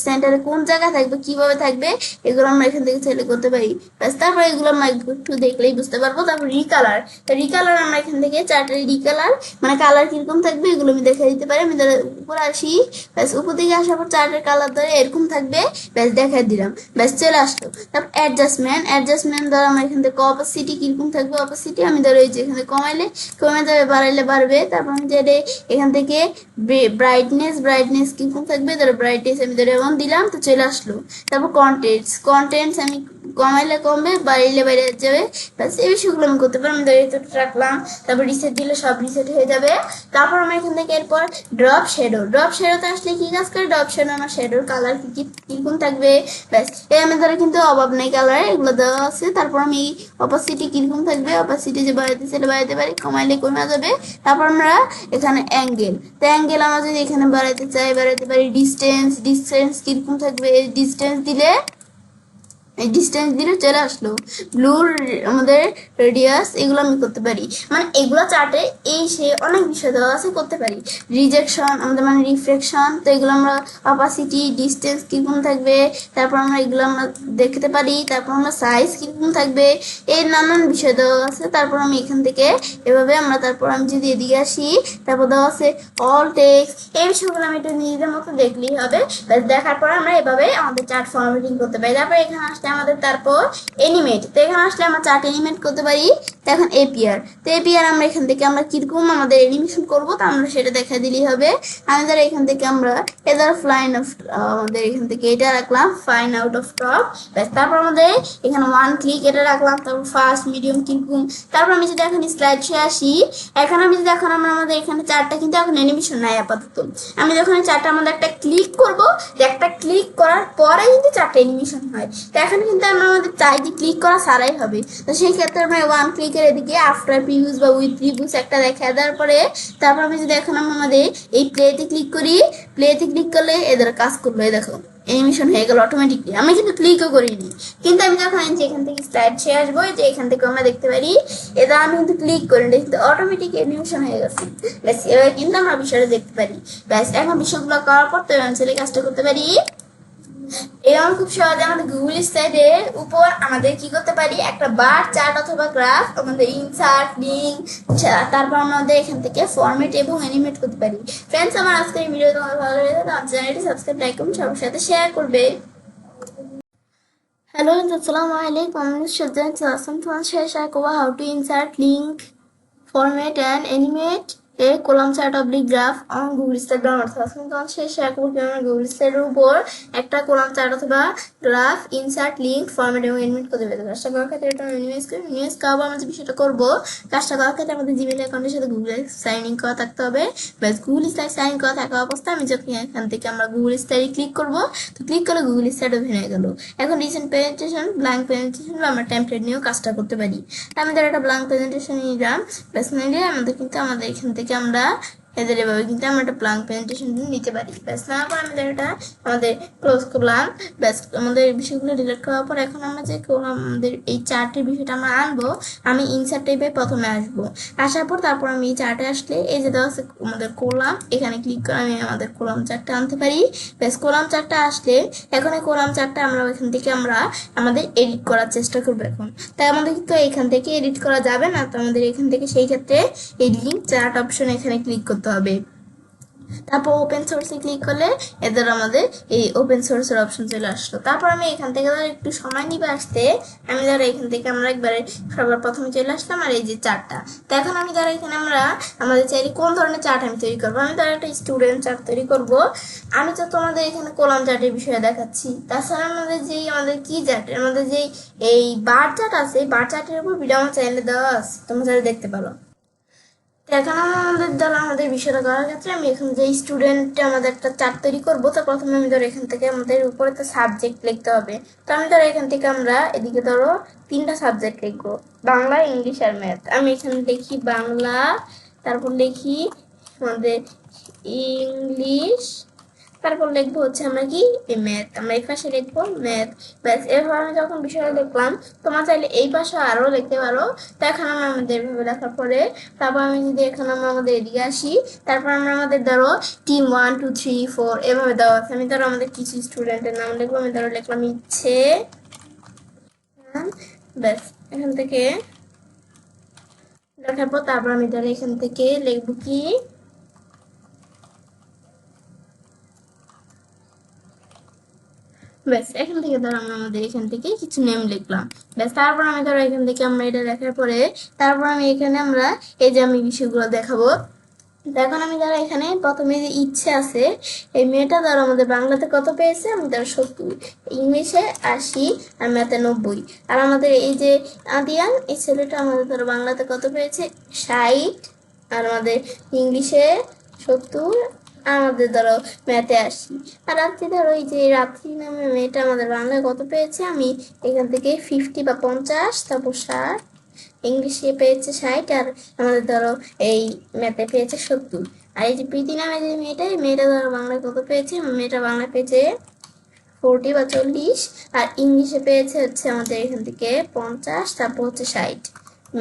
সেন্টারে কোন জায়গায় থাকবে কিভাবে থাকবে এগুলো আমরা এখান থেকে চাইলে করতে পারি। ব্যাস তারপর এগুলো আমরা একটু দেখলেই বুঝতে পারবো। তারপর রিকালার আমরা এখান থেকে চারটে রিকালার মানে কালার কিরকম থাকবে এগুলো আমি দেখা দিতে পারি। আমি ধরে উপরে আসি, ব্যাস উপর দিকে আসার পর চারটের কালার ধরে এরকম থাকবে, ব্যাস দেখাই দিলাম, ব্যাস চলে আসলো। তারপর অ্যাডজাস্টমেন্ট ধরো আমার এখান থেকে অপাসিটি কিরকম থাকবে, অপাসিটি আমি ধরো এই যে এখানে কমে যাবে, বাড়াইলে বাড়বে। তারপর আমি যে এখান থেকে ব্রাইটনেস কিরকম থাকবে, ধরো ব্রাইটনেস আমি ধরো এমন দিলাম তো চলে আসলো। তারপর কন্টেন্টস আমি কমাইলে কমবে, বাড়িলে বাইরে যাবে। ব্যাস এই বিষয়গুলো আমি করতে পারি। আমি দাঁড়িয়ে রাখলাম, তারপর রিসেট দিলে সব রিসেট হয়ে যাবে। তারপর আমরা এখান থেকে এরপর ড্রপ শেডোতে আসলে কি কাজ করে? ড্রপ শেডো আমার শেডোর কালার কিরকম থাকবে, ব্যাস এই আমাদের কিন্তু অভাব নেই কালার, এগুলো দেওয়া আছে। তারপর আমি অপাসিটি কিরকম থাকবে, অপাসিটি যে বাড়াইতে চাইলে বাড়াইতে পারি, কমাইলে কমে যাবে। তারপর আমরা এখানে অ্যাঙ্গেল, তো অ্যাঙ্গেল আমরা যদি এখানে বাড়াইতে চাই বাড়াইতে পারি। ডিস্টেন্স কিরকম থাকবে, এই ডিস্টেন্স দিলে চলে আসলো। ব্লুর আমাদের রেডিয়াস, এগুলো আমি করতে পারি। মানে এগুলো চার্টে এই সে অনেক বিষয় দেওয়া আছে, করতে পারি। রিজেকশন আমাদের মানে রিফ্লেকশন, তো এগুলো আমরা অপাসিটি, ডিস্টেন্স কিরকম থাকবে, তারপর আমরা এগুলো আমরা দেখতে পারি। তারপর আমরা সাইজ কিরকম থাকবে, এই নানান বিষয় দেওয়া আছে। তারপর আমি এখান থেকে এভাবে আমরা, তারপর আমি যদি এদিকে আসি, তারপর দেওয়া আছে অল টেক্সট, এই বিষয়গুলো আমি একটু নিজেদের মতো দেখলেই হবে। দেখার পর আমরা এভাবে আমাদের চার্ট ফরম্যাটিং করতে পারি। তারপর এখানে আসলে আমাদের তারপর এনিমেট, তো এখানে আসলে আমরা চার্ট এনিমেট করতে পারি। তো এখন এপিআর, তো এপিআর আমরা এখান থেকে আমরা কিরকম আমাদের এনিমেশন করবো, তো আমরা সেটা দেখা দিলেই হবে। আমাদের এখান থেকে আমরা এদার ফ্লাইন অফ, আমাদের এখান থেকে এটা রাখলাম ফাইন আউট অফ টপ। তারপর আমাদের এখানে ওয়ান ক্লিক এটা রাখলাম। তারপর ফার্স্ট মিডিয়াম কিরকম। তারপর আমি যদি এখন স্লাইড শো আসি, এখন আমি যদি এখন আমরা আমাদের এখানে চারটা কিন্তু এখন অ্যানিমেশন নাই আপাতত। আমি যখন চারটা আমাদের একটা ক্লিক করবো, একটা ক্লিক করার পরে কিন্তু চারটা অ্যানিমেশন হয়। তো এখন কিন্তু আমরা আমাদের চাই যে ক্লিক করা সারাই হবে। তো সেই ক্ষেত্রে আমরা ওয়ান ক্লিকের এদিকে আফটার প্রিভিউস বা উইথ প্রিভিউস একটা দেখা দেওয়ার পরে, তারপর আমি যদি এখন আমরা আমাদের এই প্লেতে ক্লিক করি, প্লেতে ক্লিক করলে এদের কাজ করলো, এই দেখো অ্যানিমেশন হয়ে গেল অটোমেটিকলি। আমি কিন্তু ক্লিকও করিনি, কিন্তু আমি যখন এখান থেকে স্লাইড শেয়ার আসবো, যে এখান থেকে আমরা দেখতে পারি এটা আমি কিন্তু ক্লিক করিনি, কিন্তু অটোমেটিক অ্যানিমেশন হয়ে গেছে। ব্যাস এবার কিন্তু আমরা বিষয়টা দেখতে পারি। ব্যাস এখন বিষয়গুলো করার পর তো অঞ্চলে কাজটা করতে পারি। এরকম খুব সহজে আমাদের গুগল স্লাইডের উপর আমাদের কি করতে পারি, একটা বার চার্ট অথবা গ্রাফ আমাদের ইনসার্ট লিঙ্ক, তারপর আমাদের এখান থেকে ফরম্যাট এবং অ্যানিমেট করতে পারি। ফ্রেন্ডস, আমার আজকের ভিডিও তোমার ভালো লাগে তো আমার চ্যানেলটি সাবস্ক্রাইব, লাইক করুন, সবার সাথে শেয়ার করবে। হ্যালো, আসসালামু আলাইকুম। আমি সুজান সাসম, তোমার সাথে শেয়ার করবো how to insert link, format and animate A column chart oblique graph on Google slide download. আজকে তোমার সাথে শেয়ার করবো কিভাবে গুগল স্লাইডের উপর একটা কলাম চার্ট অথবা গ্রাফ ইনসার্ট লিঙ্ক ফরম্যাট এবং অ্যানিমেট করতে পারি। কাজটা করার ক্ষেত্রে এটা নিউজ কাবো আমরা যে বিষয়টা করবো, কাজটা করার ক্ষেত্রে আমাদের জিমেল অ্যাকাউন্টের সাথে গুগল সাইন ইন করা থাকতে হবে। ব্যাস গুগল স্লাইড সাইন করা থাকা অবস্থায় আমি যখন এখান থেকে আমরা গুগল স্লাইডে ক্লিক করবো, তো ক্লিক করলে গুগল স্লাইড ওপেন হয়ে গেল। এখন রিসেন্ট প্রেজেন্টেশন, ব্ল্যাঙ্ক প্রেজেন্টেশন বা আমরা টেমপ্লেট নিয়েও কাজটা করতে পারি। আমাদের একটা ব্ল্যাঙ্ক প্রেজেন্টেশন নিলাম, ব্যাস নিলে আমাদের কিন্তু আমাদের এখান থেকে আমরা এদের এভাবে কিন্তু আমরা একটা ব্ল্যাঙ্ক প্রেজেন্টেশন নিতে পারি। ব্যাস নেওয়ার পর আমাদের এটা আমাদের ক্লোজ করলাম। ব্যাস আমাদের বিষয়গুলো ডিলিট করার পর এখন আমরা যে আমাদের এই চার্টের বিষয়টা আমরা আনবো, আমি ইনসার্ট টাইপে প্রথমে আসবো। আসার পর তারপর আমি এই চার্টে আসলে এই যে দেওয়া আছে আমাদের কলাম, এখানে ক্লিক করে আমি আমাদের কলাম চার্টটা আনতে পারি। ব্যাস কলাম চার্টটা আসলে এখন এই কলাম চার্টটা আমরা এখান থেকে আমরা আমাদের এডিট করার চেষ্টা করবো। এখন তাই আমাদের কিন্তু এখান থেকে এডিট করা যাবে না, তো আমাদের এখান থেকে সেই ক্ষেত্রে এডিটিং চার্ট অপশন এখানে ক্লিক করতে হবে। তারপর ওপেন সোর্সে ক্লিক করলে এদের আমাদের এই ওপেন সোর্সের অপশন চলে আসলো। তারপর আমি এখান থেকে ধর একটু সময় নিবে আসতে, আমি ধর এখান থেকে আমরা একবারে সবার প্রথমে চলে আসলাম। আর এই যে চার্টটা, তো এখন আমি ধর এখানে আমরা আমাদের চাইলে কোন ধরনের চার্ট আমি তৈরি করবো, আমি ধর একটা স্টুডেন্ট চার্ট তৈরি করব। আমি তো তোমাদের এখানে কলাম চার্টের বিষয়ে দেখাচ্ছি। তাছাড়া আমাদের কি চার্ট, আমাদের যেই এই বার চার্ট আছে, বার চার্টের উপর ভিডিও আমার চ্যানেলে দেওয়া আছে, তোমরা চাইলে দেখতে পারো। এখন আমাদের দ্বারা আমাদের বিষয়টা করার ক্ষেত্রে আমি এখন যে স্টুডেন্ট আমাদের একটা চার্ট তৈরি করবো, তো প্রথমে আমি ধরো এখান থেকে আমাদের উপরে তো সাবজেক্ট লিখতে হবে। তো আমি ধরো এখান থেকে আমরা এদিকে ধরো তিনটা সাবজেক্ট লিখবো, বাংলা, ইংলিশ আর ম্যাথ। আমি এখানে লিখি বাংলা, তারপর লিখি আমাদের ইংলিশ, তারপর লিখবো হচ্ছে আমরা কি ম্যাথ, আমরা এই পাশে লিখবো ম্যাথ। ব্যাস এভাবে আমি যখন বিষয়টা লিখলাম, তোমরা চাইলে এই পাশে আরো লিখতে পারো। তো এখন আমরা আমাদের এভাবে লেখার পরে তারপর আমি যদি এখন আমরা আমাদের এদিকে আসি, তারপর আমরা আমাদের ধরো টিম 1 2 3 4 এভাবে দেওয়া আছে। আমি ধরো আমাদের কিছু স্টুডেন্টের নাম লিখবো, আমি ধরো লিখলাম ইচ্ছে। ব্যাস এখান থেকে লেখার পর তারপর আমি ধরো এখান থেকে লিখবো কি ব্যাস এখান থেকে ধরো আমরা আমাদের এখান থেকে কিছু নেম লিখলাম। ব্যাস তারপর আমি ধরো এখান থেকে আমরা এটা লেখার পরে তারপর আমি এখানে আমরা এই যে আমি বিষয়গুলো দেখাবো, এখন আমি ধরো এখানে প্রথমে যে ইচ্ছে আছে, এই মেয়েটা ধরো আমাদের বাংলাতে কত পেয়েছে, আমি ধরো 70, ইংলিশে 80, আর ম্যাথে 90। আর আমাদের এই যে আদিয়ান, এই ছেলেটা আমাদের ধরো বাংলাতে কত পেয়েছে, 60, আর আমাদের ইংলিশে 70, আর আমাদের ধরো ম্যাথে 80। আর রাত্রি ধরো এই যে রাত্রি নামে মেয়েটা আমাদের বাংলায় কত পেয়েছে, আমি এখান থেকে 50 বা 50, তারপর 60, ইংলিশে পেয়েছে 60, আর আমাদের ধরো এই ম্যাথে পেয়েছে 70। আর এই যে প্রীতি নামে যে মেয়েটা, এই মেয়েটা ধরো বাংলায় কত পেয়েছে, মেয়েটা বাংলায় পেয়েছে 40 বা 40, আর ইংলিশে পেয়েছে হচ্ছে আমাদের এখান থেকে 50, তারপর হচ্ছে 60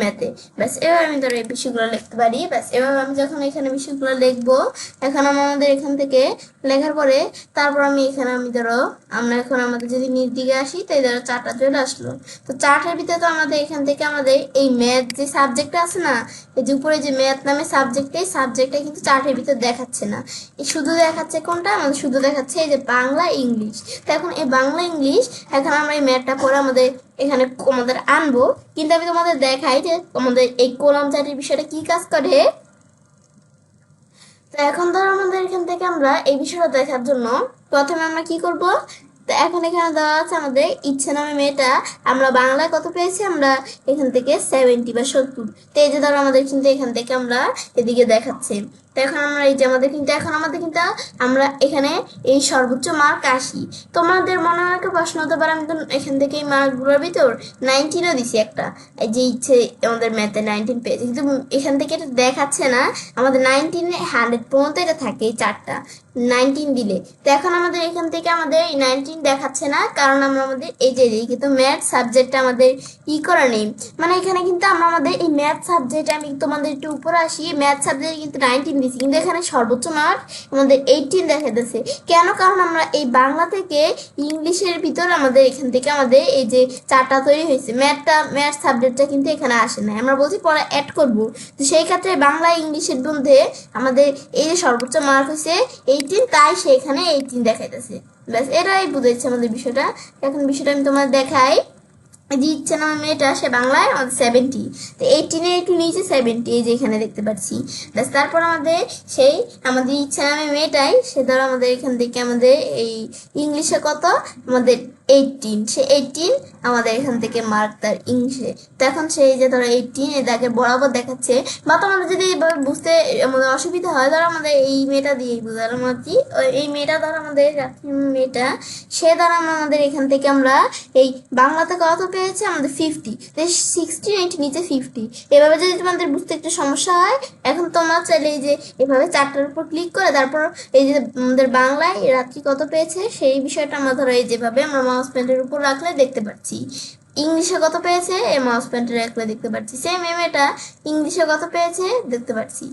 ম্যাথে। ব্যাস এবার আমি ধরো এই বিষয়গুলো লিখতে পারি। ব্যাস এবার আমি যখন এখানে বিষয়গুলো লিখবো, এখন আমাদের এখান থেকে লেখার পরে তারপর আমি এখানে আমি ধরো আমরা এখন আমাদের যদি নিচ দিকে আসি, তাই ধরো চারটা চলে আসলো। তো চার্টের ভিতরে তো আমাদের এখান থেকে আমাদের এই ম্যাথ যে সাবজেক্টটা আছে না, এই যে উপরে যে ম্যাথ নামে সাবজেক্ট, এই সাবজেক্টটা কিন্তু চার্টের ভিতরে দেখাচ্ছে না। এই শুধু দেখাচ্ছে কোনটা, আমাদের শুধু দেখাচ্ছে এই যে বাংলা ইংলিশ। তো এখন এই বাংলা ইংলিশ, এখন আমরা এই ম্যাথটা পরে আমাদের এখানে আমাদের আনবো, কিন্তু আমি তোমাদের দেখাই যে আমাদের এই কলাম চার্টের বিষয়টা কি কাজ করে। তো এখন ধরো আমাদের এখান থেকে আমরা এই বিষয়টা দেখার জন্য প্রথমে আমরা কি করব, তো এখন এখানে দেওয়া আছে আমাদের ইচ্ছে নামে মেয়েটা আমরা বাংলায় কত পেয়েছি, আমরা এখান থেকে 70 বা 70। তো এই যে ধরো আমাদের কিন্তু এখান থেকে আমরা এদিকে দেখাচ্ছে। তো এখন আমরা এই যে আমাদের কিন্তু এখন আমাদের কিন্তু আমরা এখানে এই সর্বোচ্চ মার্ক 80। তোমাদের মনে হয় একটা প্রশ্ন হতে পারে, আমি তো এখান থেকে এই মার্কগুলোর ভিতর 19ও দিছি একটা, এই যে ইচ্ছে আমাদের ম্যাথে 19 পেয়েছি, কিন্তু এখান থেকে এটা দেখাচ্ছে না আমাদের 19 100 পর্যন্ত এটা থাকে এই চারটা 19 দিলে। তো এখন আমাদের এখান থেকে আমাদের এই 19 দেখাচ্ছে না, কারণ আমরা আমাদের এই যে কিন্তু ম্যাথ সাবজেক্টটা আমাদের করা নেই। মানে এখানে কিন্তু আমরা আমাদের এই ম্যাথ সাবজেক্ট, আমি তোমাদের একটু উপরে আসি, ম্যাথ সাবজেক্টে কিন্তু 19 দিছি, কিন্তু এখানে সর্বোচ্চ মার্ক আমাদের 18 দেখাতেছে। কেন, কারণ আমরা এই বাংলা থেকে ইংলিশের ভিতর আমাদের এখান থেকে আমাদের এই যে চারটা তৈরি হয়েছে, ম্যাথ সাবজেক্টটা কিন্তু এখানে আসে না, আমরা বলছি পরে অ্যাড করব। তো সেই ক্ষেত্রে বাংলা ইংলিশের মধ্যে আমাদের এই যে সর্বোচ্চ মার্ক হয়েছে 18, তাই সেখানে 18 দেখাইতেছে। ব্যাস এটাই বুঝাইছে আমাদের বিষয়টা। এখন বিষয়টা আমি তোমার দেখাই। যে ইচ্ছে না মেয়েটা, সে বাংলায় আমাদের 70, তো 18-এর একটু নিচে 70, এই যে এখানে দেখতে পাচ্ছি। ব্যাস তারপর আমাদের সেই আমাদের ইচ্ছে নামে মেয়েটাই, সে ধরো আমাদের এখান থেকে আমাদের এই ইংলিশে কত, আমাদের 18, সে 18 আমাদের এখান থেকে মার্ক তার ইংলিশে। তো এখন সেই যে ধরো 18 এই দাগে বরাবর দেখাচ্ছে। বা তোমাদের যদি বুঝতে আমাদের অসুবিধা হয়, ধরো আমাদের এই মেয়েটা দিয়েই বুঝালাম আর কি। এই মেয়েটা ধরো আমাদের মেয়েটা, সে দ্বারা আমাদের এখান থেকে আমরা এই বাংলাতে কত পেয়েছে, আমাদের 50, 68 নিচে 50। এভাবে যদি তোমাদের বুঝতে একটু সমস্যা হয়, এখন তোমরা চাইলে এই যে এভাবে চারটার উপর ক্লিক করে তারপর এই যে আমাদের বাংলায় রাত্রি কত পেয়েছে সেই বিষয়টা আমরা ধরো এই যেভাবে আমরা মাউস পয়েন্টের উপর রাখলে দেখতে পাচ্ছি। ইংলিশে কত পেয়েছে এই মাউস পয়েন্টে রাখলে দেখতে পাচ্ছি। সেম এটা ইংলিশে কত পেয়েছে দেখতে পাচ্ছি,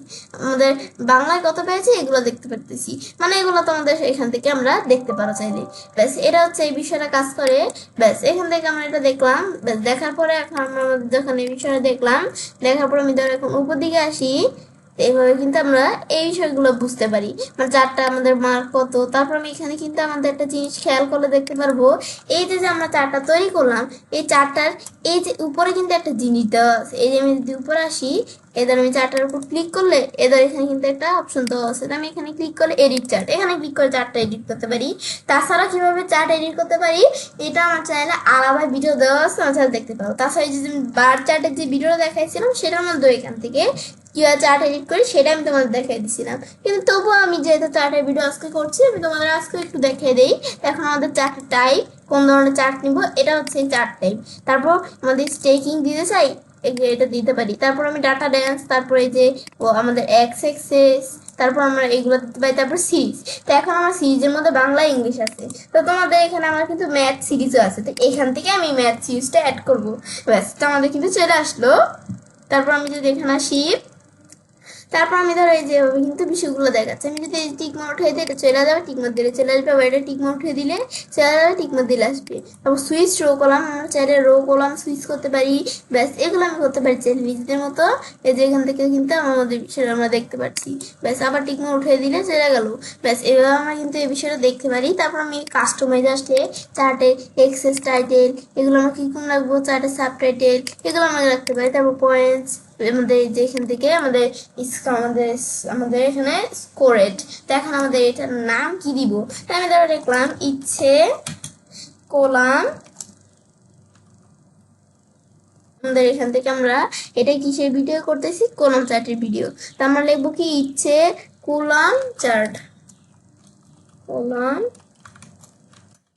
আমাদের বাংলায় কত পেয়েছে এগুলো দেখতে পারতেছি। মানে এগুলো তোমাদের এখান থেকে আমরা দেখতে পারো চাইলে। ব্যাস এটা হচ্ছে এই বিষয়টা কাজ করে। ব্যাস এখান থেকে আমরা এটা দেখলাম। ব্যাস দেখার পরে এখন আমরা যখন এই বিষয়টা দেখলাম, দেখার পর আমি ধরো এখন উপর দিকে আসি, এইভাবে কিন্তু আমরা এই বিষয়গুলো বুঝতে পারি, মানে চারটা আমাদের মার্ক কত। তারপর আমি এখানে কিন্তু আমাদের একটা জিনিস খেয়াল করলে দেখতে পারবো, এই যে যে আমরা চারটা তৈরি করলাম, এই চারটার এই যে উপরে কিন্তু একটা জিনিস দেওয়া আছে। এই যে আমি যদি উপরে আসি, এদের আমি চারটার উপর ক্লিক করলে এদের এখানে কিন্তু একটা অপশন দেওয়া আছে। আমি এখানে ক্লিক করলে এডিট চার্ট, এখানে ক্লিক করে চার্টটা এডিট করতে পারি। তাছাড়া কিভাবে চার্ট এডিট করতে পারি, এটা আমার চ্যানেলে আলাদা ভিডিও দেওয়া আছে, আমার চ্যানেল দেখতে পাবো। তাছাড়া এই যে বার চার্টের যে ভিডিওটা দেখাইছিলাম, সেটার মধ্যে এখান থেকে কিভাবে চার্ট এডিট করি সেটা আমি তোমাদের দেখাই দিছিলাম। কিন্তু তবুও আমি যেহেতু চার্টের ভিডিও আজকে করছি, আমি তোমাদের আজকে একটু দেখিয়ে দিই। এখন আমাদের চার্টের টাইপ, কোন ধরনের চার্ট নিব, এটা হচ্ছে চার্ট টাইপ। তারপর আমাদের স্টেকিং দিতে চাই, এটা দিতে পারি। তারপর আমি ডাটা ড্যান্স, তারপর এই যে আমাদের এক্স এক্সেস, তারপর আমরা এইগুলো দিতে পারি। তারপর সিরিজ, তো এখন আমার সিরিজের মধ্যে বাংলা ইংলিশ আছে। তো তোমাদের এখানে আমার কিন্তু ম্যাথ সিরিজও আছে, তো এখান থেকে আমি ম্যাথ সিরিজটা অ্যাড করবো। ব্যাস তো আমাদের কিন্তু চলে আসলো। তারপর আমি যদি এখানে আসি, তারপর আমি ধরো এই যে কিন্তু বিষয়গুলো দেখাচ্ছে। আমি যদি টিকমার্ক উঠিয়ে দিই এটা চলে যাবে, টিকমার্ক দিলে চলে আসবে, আবার এটা টিকমার্ক উঠিয়ে দিলে চলে যাবে, টিকমার্ক দিলে আসবে। তারপর সুইচ রো কলাম, আমরা চাইলে রো কলাম সুইচ করতে পারি। ব্যাস এগুলো আমি করতে পারি চাইলে নিজেদের মতো। এই যে এখান থেকে কিন্তু আমাদের বিষয়টা আমরা দেখতে পাচ্ছি। ব্যাস আবার টিকমার্ক উঠিয়ে দিলে চলে গেল। ব্যাস এভাবে আমরা কিন্তু এই বিষয়টা দেখতে পারি। তারপর আমি কাস্টমাইজ আসলে চার্টে এক্সেস টাইটেল, এগুলো আমরা কি কোন রাখবো, চার্টে সাব টাইটেল, এগুলো আমরা রাখতে পারি। তারপর পয়েন্টস, আমাদের যে এখান থেকে আমাদের আমাদের আমাদের এখানে স্কোরেড। তো এখন আমাদের এটার নাম কি দিব? আমি ধরো লিখলাম ইচ্ছে কোলাম। আমাদের এখান থেকে আমরা এটা কিসের ভিডিও করতেছি? কোলাম চার্টের ভিডিও। তো আমরা লিখবো কি ইচ্ছে কোলাম চার্ট, কোলাম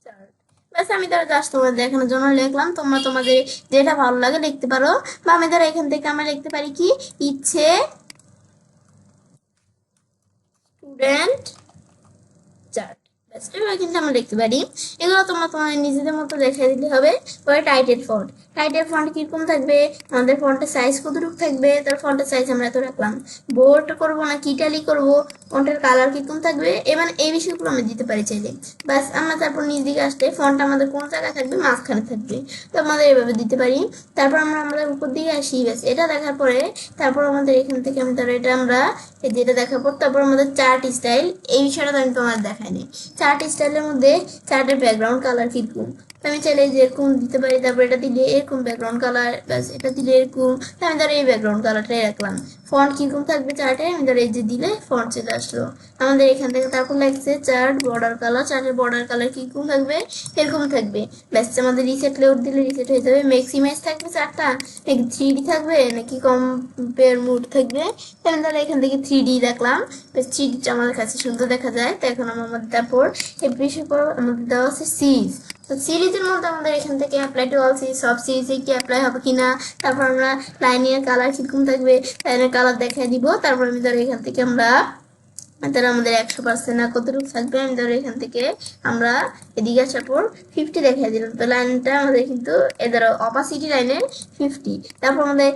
চার্ট। ব্যাস আমি ধরো জাস্ট তোমাদের দেখানোর জন্য লিখলাম, তোমরা তোমাদের যেটা ভালো লাগে লিখতে পারো। বা আমি ধরো এখান থেকে আমরা লিখতে পারি কি ইচ্ছে স্টুডেন্ট চার্ট। এভাবে কিন্তু আমরা দেখতে পারি। এগুলো তোমরা তোমাদের নিজেদের মতো দেখে দিতে হবে। পরে টাইটেল ফন্ট, টাইটেল ফন্ট কিরকম থাকবে? আমাদের ফন্টের সাইজ কতটুকু থাকবে? তার ফন্টের সাইজ আমরা এত রাখলাম। বোল্ড করবো না কি ইটালিক করবো? ফন্টের কালার কিরকম থাকবে? এবং এই বিষয়গুলো আমরা দিতে পারি চাইলে। বাস আমরা তারপর নিজ দিকে আসলে ফন্ট আমাদের কোন জায়গায় থাকবে? মাঝখানে থাকবে। তো আমাদের এভাবে দিতে পারি। তারপর আমরা আমাদের উপর দিকে আসি। ব্যাস এটা দেখার পরে তারপর আমাদের এখান থেকে আমি ধরো এটা আমরা যেটা দেখার পর তারপর আমাদের চার্ট স্টাইল, এই বিষয়টা তো আমি তোমার দেখাইনি। চার্ট স্টাইলের মধ্যে চার্টের ব্যাকগ্রাউন্ড কালার কিরকম আমি চাইলে যে এরকম দিতে পারি। তারপর এটা দিলে এরকম ব্যাকগ্রাউন্ড কালার, ব্যাস এটা দিলে এরকম। আমি ধরো এই ব্যাকগ্রাউন্ড কালারটাই রাখলাম। ফন্ট কিরকম থাকবে চার্টে? আমি ধরো এই যে দিলে ফন্ট চলে আসলো আমাদের এখান থেকে। তারপর লাগছে চার্ট বর্ডার কালার, চার্টের বর্ডার কালার কিরকম থাকবে? এরকম থাকবে। ব্যাস আমাদের রিসেট লেআউট দিলে রিসেট হয়ে যাবে। ম্যাক্সিমাইজ থাকবে চারটা, নাকি 3D থাকবে, নাকি কম্পেয়ার মুড থাকবে? আমি ধরো এখান থেকে 3D রাখলাম। বেশ 3Dটা আমাদের কাছে সুন্দর দেখা যায়। তো এখন আমাদের তারপর এই বিষয় পর আমাদের দেওয়া আছে সিরিজ। তো সিরিজের মধ্যে আমাদের এখান থেকে অ্যাপ্লাই টু অল সিরিজ, সব সিরিজে কি অ্যাপ্লাই হবে কিনা। তারপর আমরা লাইনের কালার কিরকম থাকবে লাইনের কালার দেখাই দিব। তারপর আমি ধরো এখান থেকে আমরা তাহলে আমাদের 100% না কতটুকু থাকবে? আমি ধরো এখান থেকে আমরা এদিকে আসার পর 50 দেখাই দিলাম। তো লাইনটা আমাদের কিন্তু এদের অপাসিটি লাইনের 50। তারপর আমাদের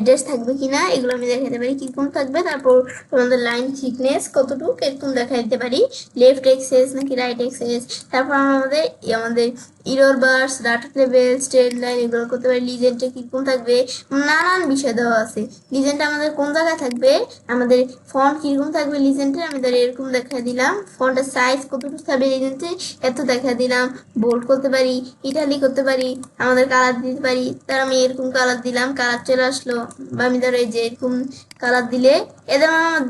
ড্যাশ থাকবে কিনা এগুলো আমি দেখাতে পারি কিরকম থাকবে। তারপর আমাদের লাইন থিকনেস কতটুকু এরকম দেখা দিতে পারি, লেফট এক্সেস নাকি রাইট এক্সেস। তারপর আমাদের ইরর বার্স, ডাটা লেভেল, স্ট্রেট লাইন এগুলো করতে পারি। লিজেন্ডটা কিরকম থাকবে, নানান বিষয় দেওয়া আছে। লিজেন্ডটা আমাদের কোন জায়গায় থাকবে, আমাদের ফন্ট কিরকম থাকবে লিজেন্ডে আমি ধরে এরকম দেখা দিলাম। ফন্টের সাইজ কতটুকু থাকবে লিজেন্ডে এত দেখা দিলাম। বোল্ড করতে পারি, ইটালি করতে পারি, আমাদের কালার দিতে পারি। তার আমি এরকম কালার দিলাম, কালার চলে আসলো। বা আমি ধরো এই যে এরকম কালার দিলে এদের আমার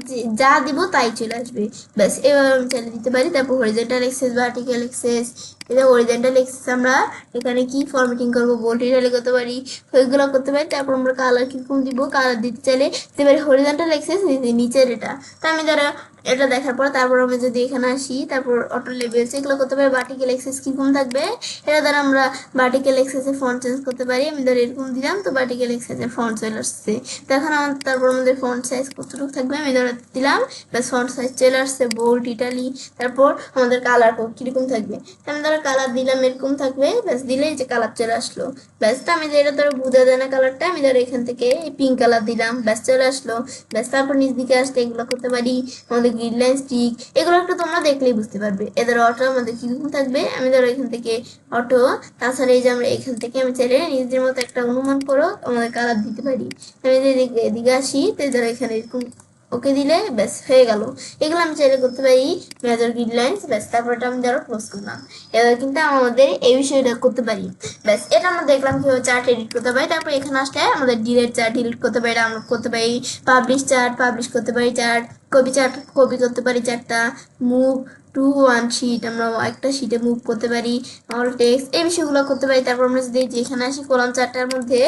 যা দিব তাই চলে আসবে। ব্যাস এভাবে আমি চালিয়ে দিতে পারি। তারপর হরিজেন্টাল এক্সেস, ভার্টিক্যাল এক্সেস, এটা হরিজেন্টাল এক্সেস আমরা এখানে কি ফরম্যাটিং করবো, বোল্ড ইটালি করতে পারি, ওইগুলো করতে পারি। তারপর আমরা কালার কিরকম দিব, কালার দিতে চাইলে দিতে পারি হরিজেন্টাল এক্সেস নিচের এটা। তা আমি ধরো এটা দেখার পর তারপর আমি যদি এখানে আসি তারপর অটো লেভেলস এগুলো করতে পারি। ভার্টিক্যাল এক্সেস কিরকম থাকবে এটা দ্বারা আমরা ভার্টিক্যাল এক্সেসের ফন্ট চেঞ্জ করতে পারি। আমি ধরো এরকম দিলাম, তো ভার্টিক্যাল এক্সেসের ফন্ট চলে আসছে। তো এখন তারপর আমাদের ফন্ট সাইজ কতটুকু থাকবে আমি ধরো দিলাম, ব্যাস ফন্ট সাইজ চলে আসছে, বোল্ড ইটালি। তারপর আমাদের কালার কিরকম থাকবে আমি ধরো কালার দিলাম এরকম থাকবে, ব্যাস দিলেই যে কালার চলে আসলো। ব্যাস আমি যেটা ধরো বোঝা যায় না কালারটা আমি ধরো এখান থেকে পিঙ্ক কালার দিলাম, ব্যাস চলে আসলো। ব্যাস তারপর নিচ দিকে আসলে এগুলো করতে পারি। আমাদের গ্রিড লাইন স্টিক এগুলো একটু তোমরা দেখলেই বুঝতে পারবে। এদের অটো আমাদের কিরকম থাকবে আমি ধরো এখান থেকে অটো। তাছাড়া এই যে আমরা এখান থেকে আমি চাইলে নিজের মতো একটা অনুমান করো আমাদের কালার দিতে পারি। আমি যদি এদিকে আসি তো ধরো এখানে এরকম ওকে দিলে ব্যাস হয়ে গেল। এগুলো আমি চাইলে করতে পারি মেজর গ্রিড লাইন্স, ব্যাস তারপরটা আমি ধরো ক্লোজ করলাম। এবার কিন্তু আমাদের এই বিষয়টা করতে পারি। ব্যাস এটা আমরা দেখলাম কিভাবে চার্ট এডিট করতে পারি। তারপর এখানে আসলে আমাদের ডিলেট চার্ট ডিলিট করতে পারি, ডাউনলোড করতে পারি, পাবলিশ চার্ট পাবলিশ করতে পারি, চার্ট কপি করতে পারি, চারটা মুভ টু ওয়ান শিট আমরা একটা শিটে মুভ করতে পারি, অল টেক্সট এই বিষয়গুলো করতে পারি। তারপর আমরা যদি যেখানে আসি কলাম চারটার মধ্যে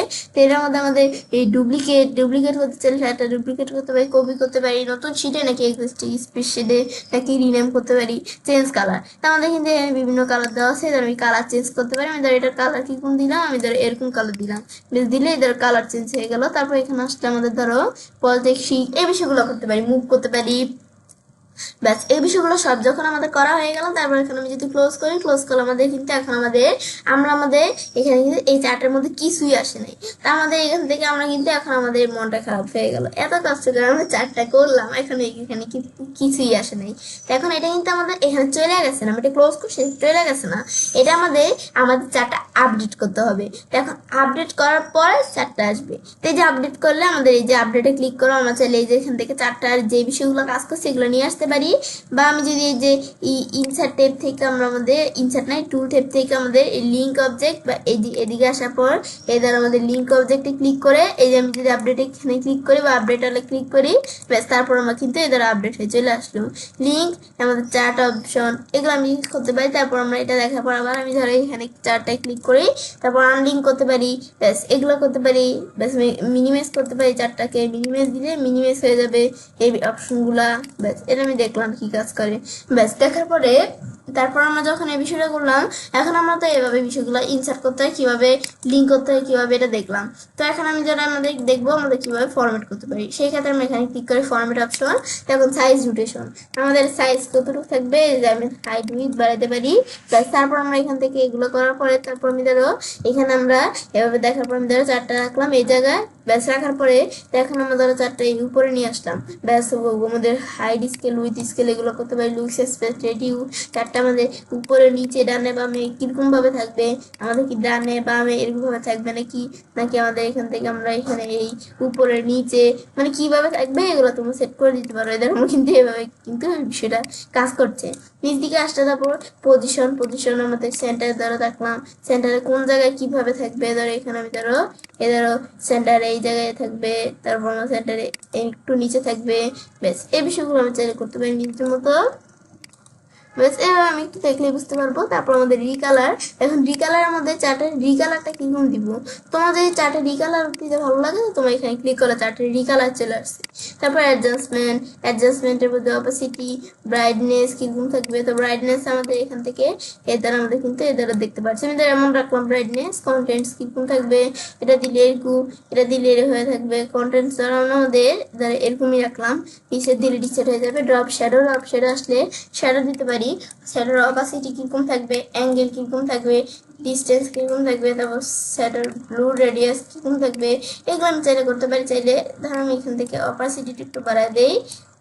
এটার মধ্যে আমাদের এই ডুপ্লিকেট করতে চাইলে একটা ডুপ্লিকেট করতে পারি, কপি করতে পারি নতুন শিটে নাকি এক্সিস্টিং স্পেশালে নাকি রিনেম করতে পারি, চেঞ্জ কালার। তা আমাদের কিন্তু বিভিন্ন কালার দেওয়া আছে, আমি কালার চেঞ্জ করতে পারি। আমি ধর এটার কালার কি কোন দিলাম আমি ধর এরকম কালার দিলাম, দিলে এদের কালার চেঞ্জ হয়ে গেল। তারপর এখানে আসলে আমাদের ধরো পলিটিক্স শিট এই বিষয়গুলো করতে পারি, মুভ করতে পারি। ব্যাস এই বিষয়গুলো সব যখন আমাদের করা হয়ে গেল তারপর এখানে আমি যদি ক্লোজ করলে আমাদের কিন্তু এখন আমাদের এখানে কিন্তু এই চার্টের মধ্যে কিছুই আসে নাই। তা আমাদের এখান থেকে আমরা কিন্তু এখন আমাদের মনটা খারাপ হয়ে গেল, এত কষ্ট করে আমরা চার্টটা করলাম এখন এখানে কিছুই আসে নাই। এখন এটা কিন্তু আমাদের এখানে চলে গেছে না, আমি এটা ক্লোজ করছি চলে গেছে না, এটা আমাদের চার্টটা আপডেট করতে হবে। এখন আপডেট করার পরে চার্টটা আসবে। তো এই যে আপডেট করলে আমাদের এই যে আপডেটে ক্লিক করো, আমরা চাইলে এই যে এখান থেকে চার্টটার যে বিষয়গুলো কাজ করছে এগুলো নিয়ে আসতে পারি, বা আমি যদি এই যে ইনসার্ট ট্যাব থেকে আমরা আমাদের ইনসার্ট নাই টুল ট্যাব থেকে আমাদের এই লিঙ্ক অবজেক্ট বা এদিকে আসার পর এই দ্বারা আমাদের লিঙ্ক অবজেক্টে ক্লিক করে এই যে আমি যদি আপডেট এখানে ক্লিক করি বা আপডেট হলে ক্লিক করি, ব্যাস তারপর আমার কিন্তু এই দ্বারা আপডেট হয়ে চলে আসলো। লিঙ্ক, আমাদের চার্ট অপশন, এগুলো আমি করতে পারি। তারপর আমরা এটা দেখার পর আবার আমি ধরো এখানে চার্টটায় ক্লিক করি, তারপর আনলিঙ্ক করতে পারি, ব্যাস এগুলো করতে পারি। ব্যাস মিনিমাইজ করতে পারি, চার্টটাকে মিনিমাইজ দিলে মিনিমাইজ হয়ে যাবে এই অপশনগুলা। ব্যাস এটা আমি দেখলাম কি কাজ করে। ব্যাস দেখার পরে তারপর আমরা যখন এই বিষয়টা করলাম, এখন আমরা তো এভাবে বিষয়গুলো ইনসার্ট করতে হয়, কিভাবে লিঙ্ক করতে হয়, কিভাবে এটা দেখলাম। তো এখন আমি যারা আমাদের দেখবো আমাদের কিভাবে ফরম্যাট করতে পারি, সেই ক্ষেত্রে আমি এখানে ক্লিক করি ফরম্যাট অপশন। এখন সাইজ রোটেশন, আমাদের সাইজ কতটুকু থাকবে, যে আমি হাইট উইথ বাড়াতে পারি। প্লাস তারপর আমরা এখান থেকে এগুলো করার পরে তারপর আমি ধরো এখানে আমরা এভাবে দেখার পর আমি ধরো চারটা রাখলাম এই জায়গায়। ব্যাস রাখার পরে এখন আমরা ধরো চারটা এই উপরে নিয়ে আসলাম। ব্যাস আমাদের হাইট স্কেল উইথ স্কেল এগুলো করতে পারি। লুকস স্পেস রেডিউ, চারটা আমাদের উপরে নিচে ডানে বামে কিরকম ভাবে থাকবে, আমাদের কি ডানে বামে এরকম ভাবে থাকবে নাকি নাকি আমাদের এখান থেকে আমরা এখানে এই উপরে নিচে মানে কিভাবে থাকবে এগুলো তোমরা সেট করে দিতে পারো। এদের কিন্তু এভাবে কিন্তু বিষয়টা কাজ করছে। নিচ দিকে আসতে তারপর পজিশন আমাদের সেন্টার ধরো রাখলাম, সেন্টারে কোন জায়গায় কিভাবে থাকবে, ধরো এখানে আমি ধরো ধরো সেন্টারে এই জায়গায় থাকবে, তারপর আমার সেন্টারে একটু নিচে থাকবে। ব্যাস এই বিষয়গুলো আমি চাইলে করতে পারি নিজের মতো। ব্যাস এবার আমি একটু দেখলে বুঝতে পারবো। তারপর আমাদের রিকালার, এখন রিকালার আমাদের চার্টের রিকালারটা কিরকম দিব, তোমাদের চার্টে রিকালার দিতে ভালো লাগে তোমরা এখানে ক্লিক করে চার্টের রিকালার চলে আসছে। তারপর অ্যাডজাস্টমেন্টের মধ্যে অপাসিটি, ব্রাইটনেস কিরকম থাকবে। তো ব্রাইটনেস আমাদের এখান থেকে এর দ্বারা আমাদের কিন্তু এর দ্বারা দেখতে পাচ্ছি। আমি এমন রাখলাম ব্রাইটনেস, কন্টেন্টস কিরকম থাকবে, এটা দিলে এরকম, এটা দিলে এর হয়ে থাকবে। কন্টেন্টস ধরো আমাদের ধরো এরকমই রাখলাম, নিচের দিলে ডিসেট হয়ে যাবে। ড্রপ শ্যাডো আসলে শ্যাডো দিতে পারি। শ্যাডোর অপাসিটি কিরকম থাকবে, অ্যাঙ্গেল কিরকম থাকবে, ডিস্টেন্স কিরকম থাকবে, তারপর শ্যাডোর ব্লু রেডিয়াস কিরকম থাকবে, এগুলো আমি চাইলে করতে পারি। চাইলে ধরো আমি এখান থেকে অপাসিটিটা একটু বাড়ায় দেই,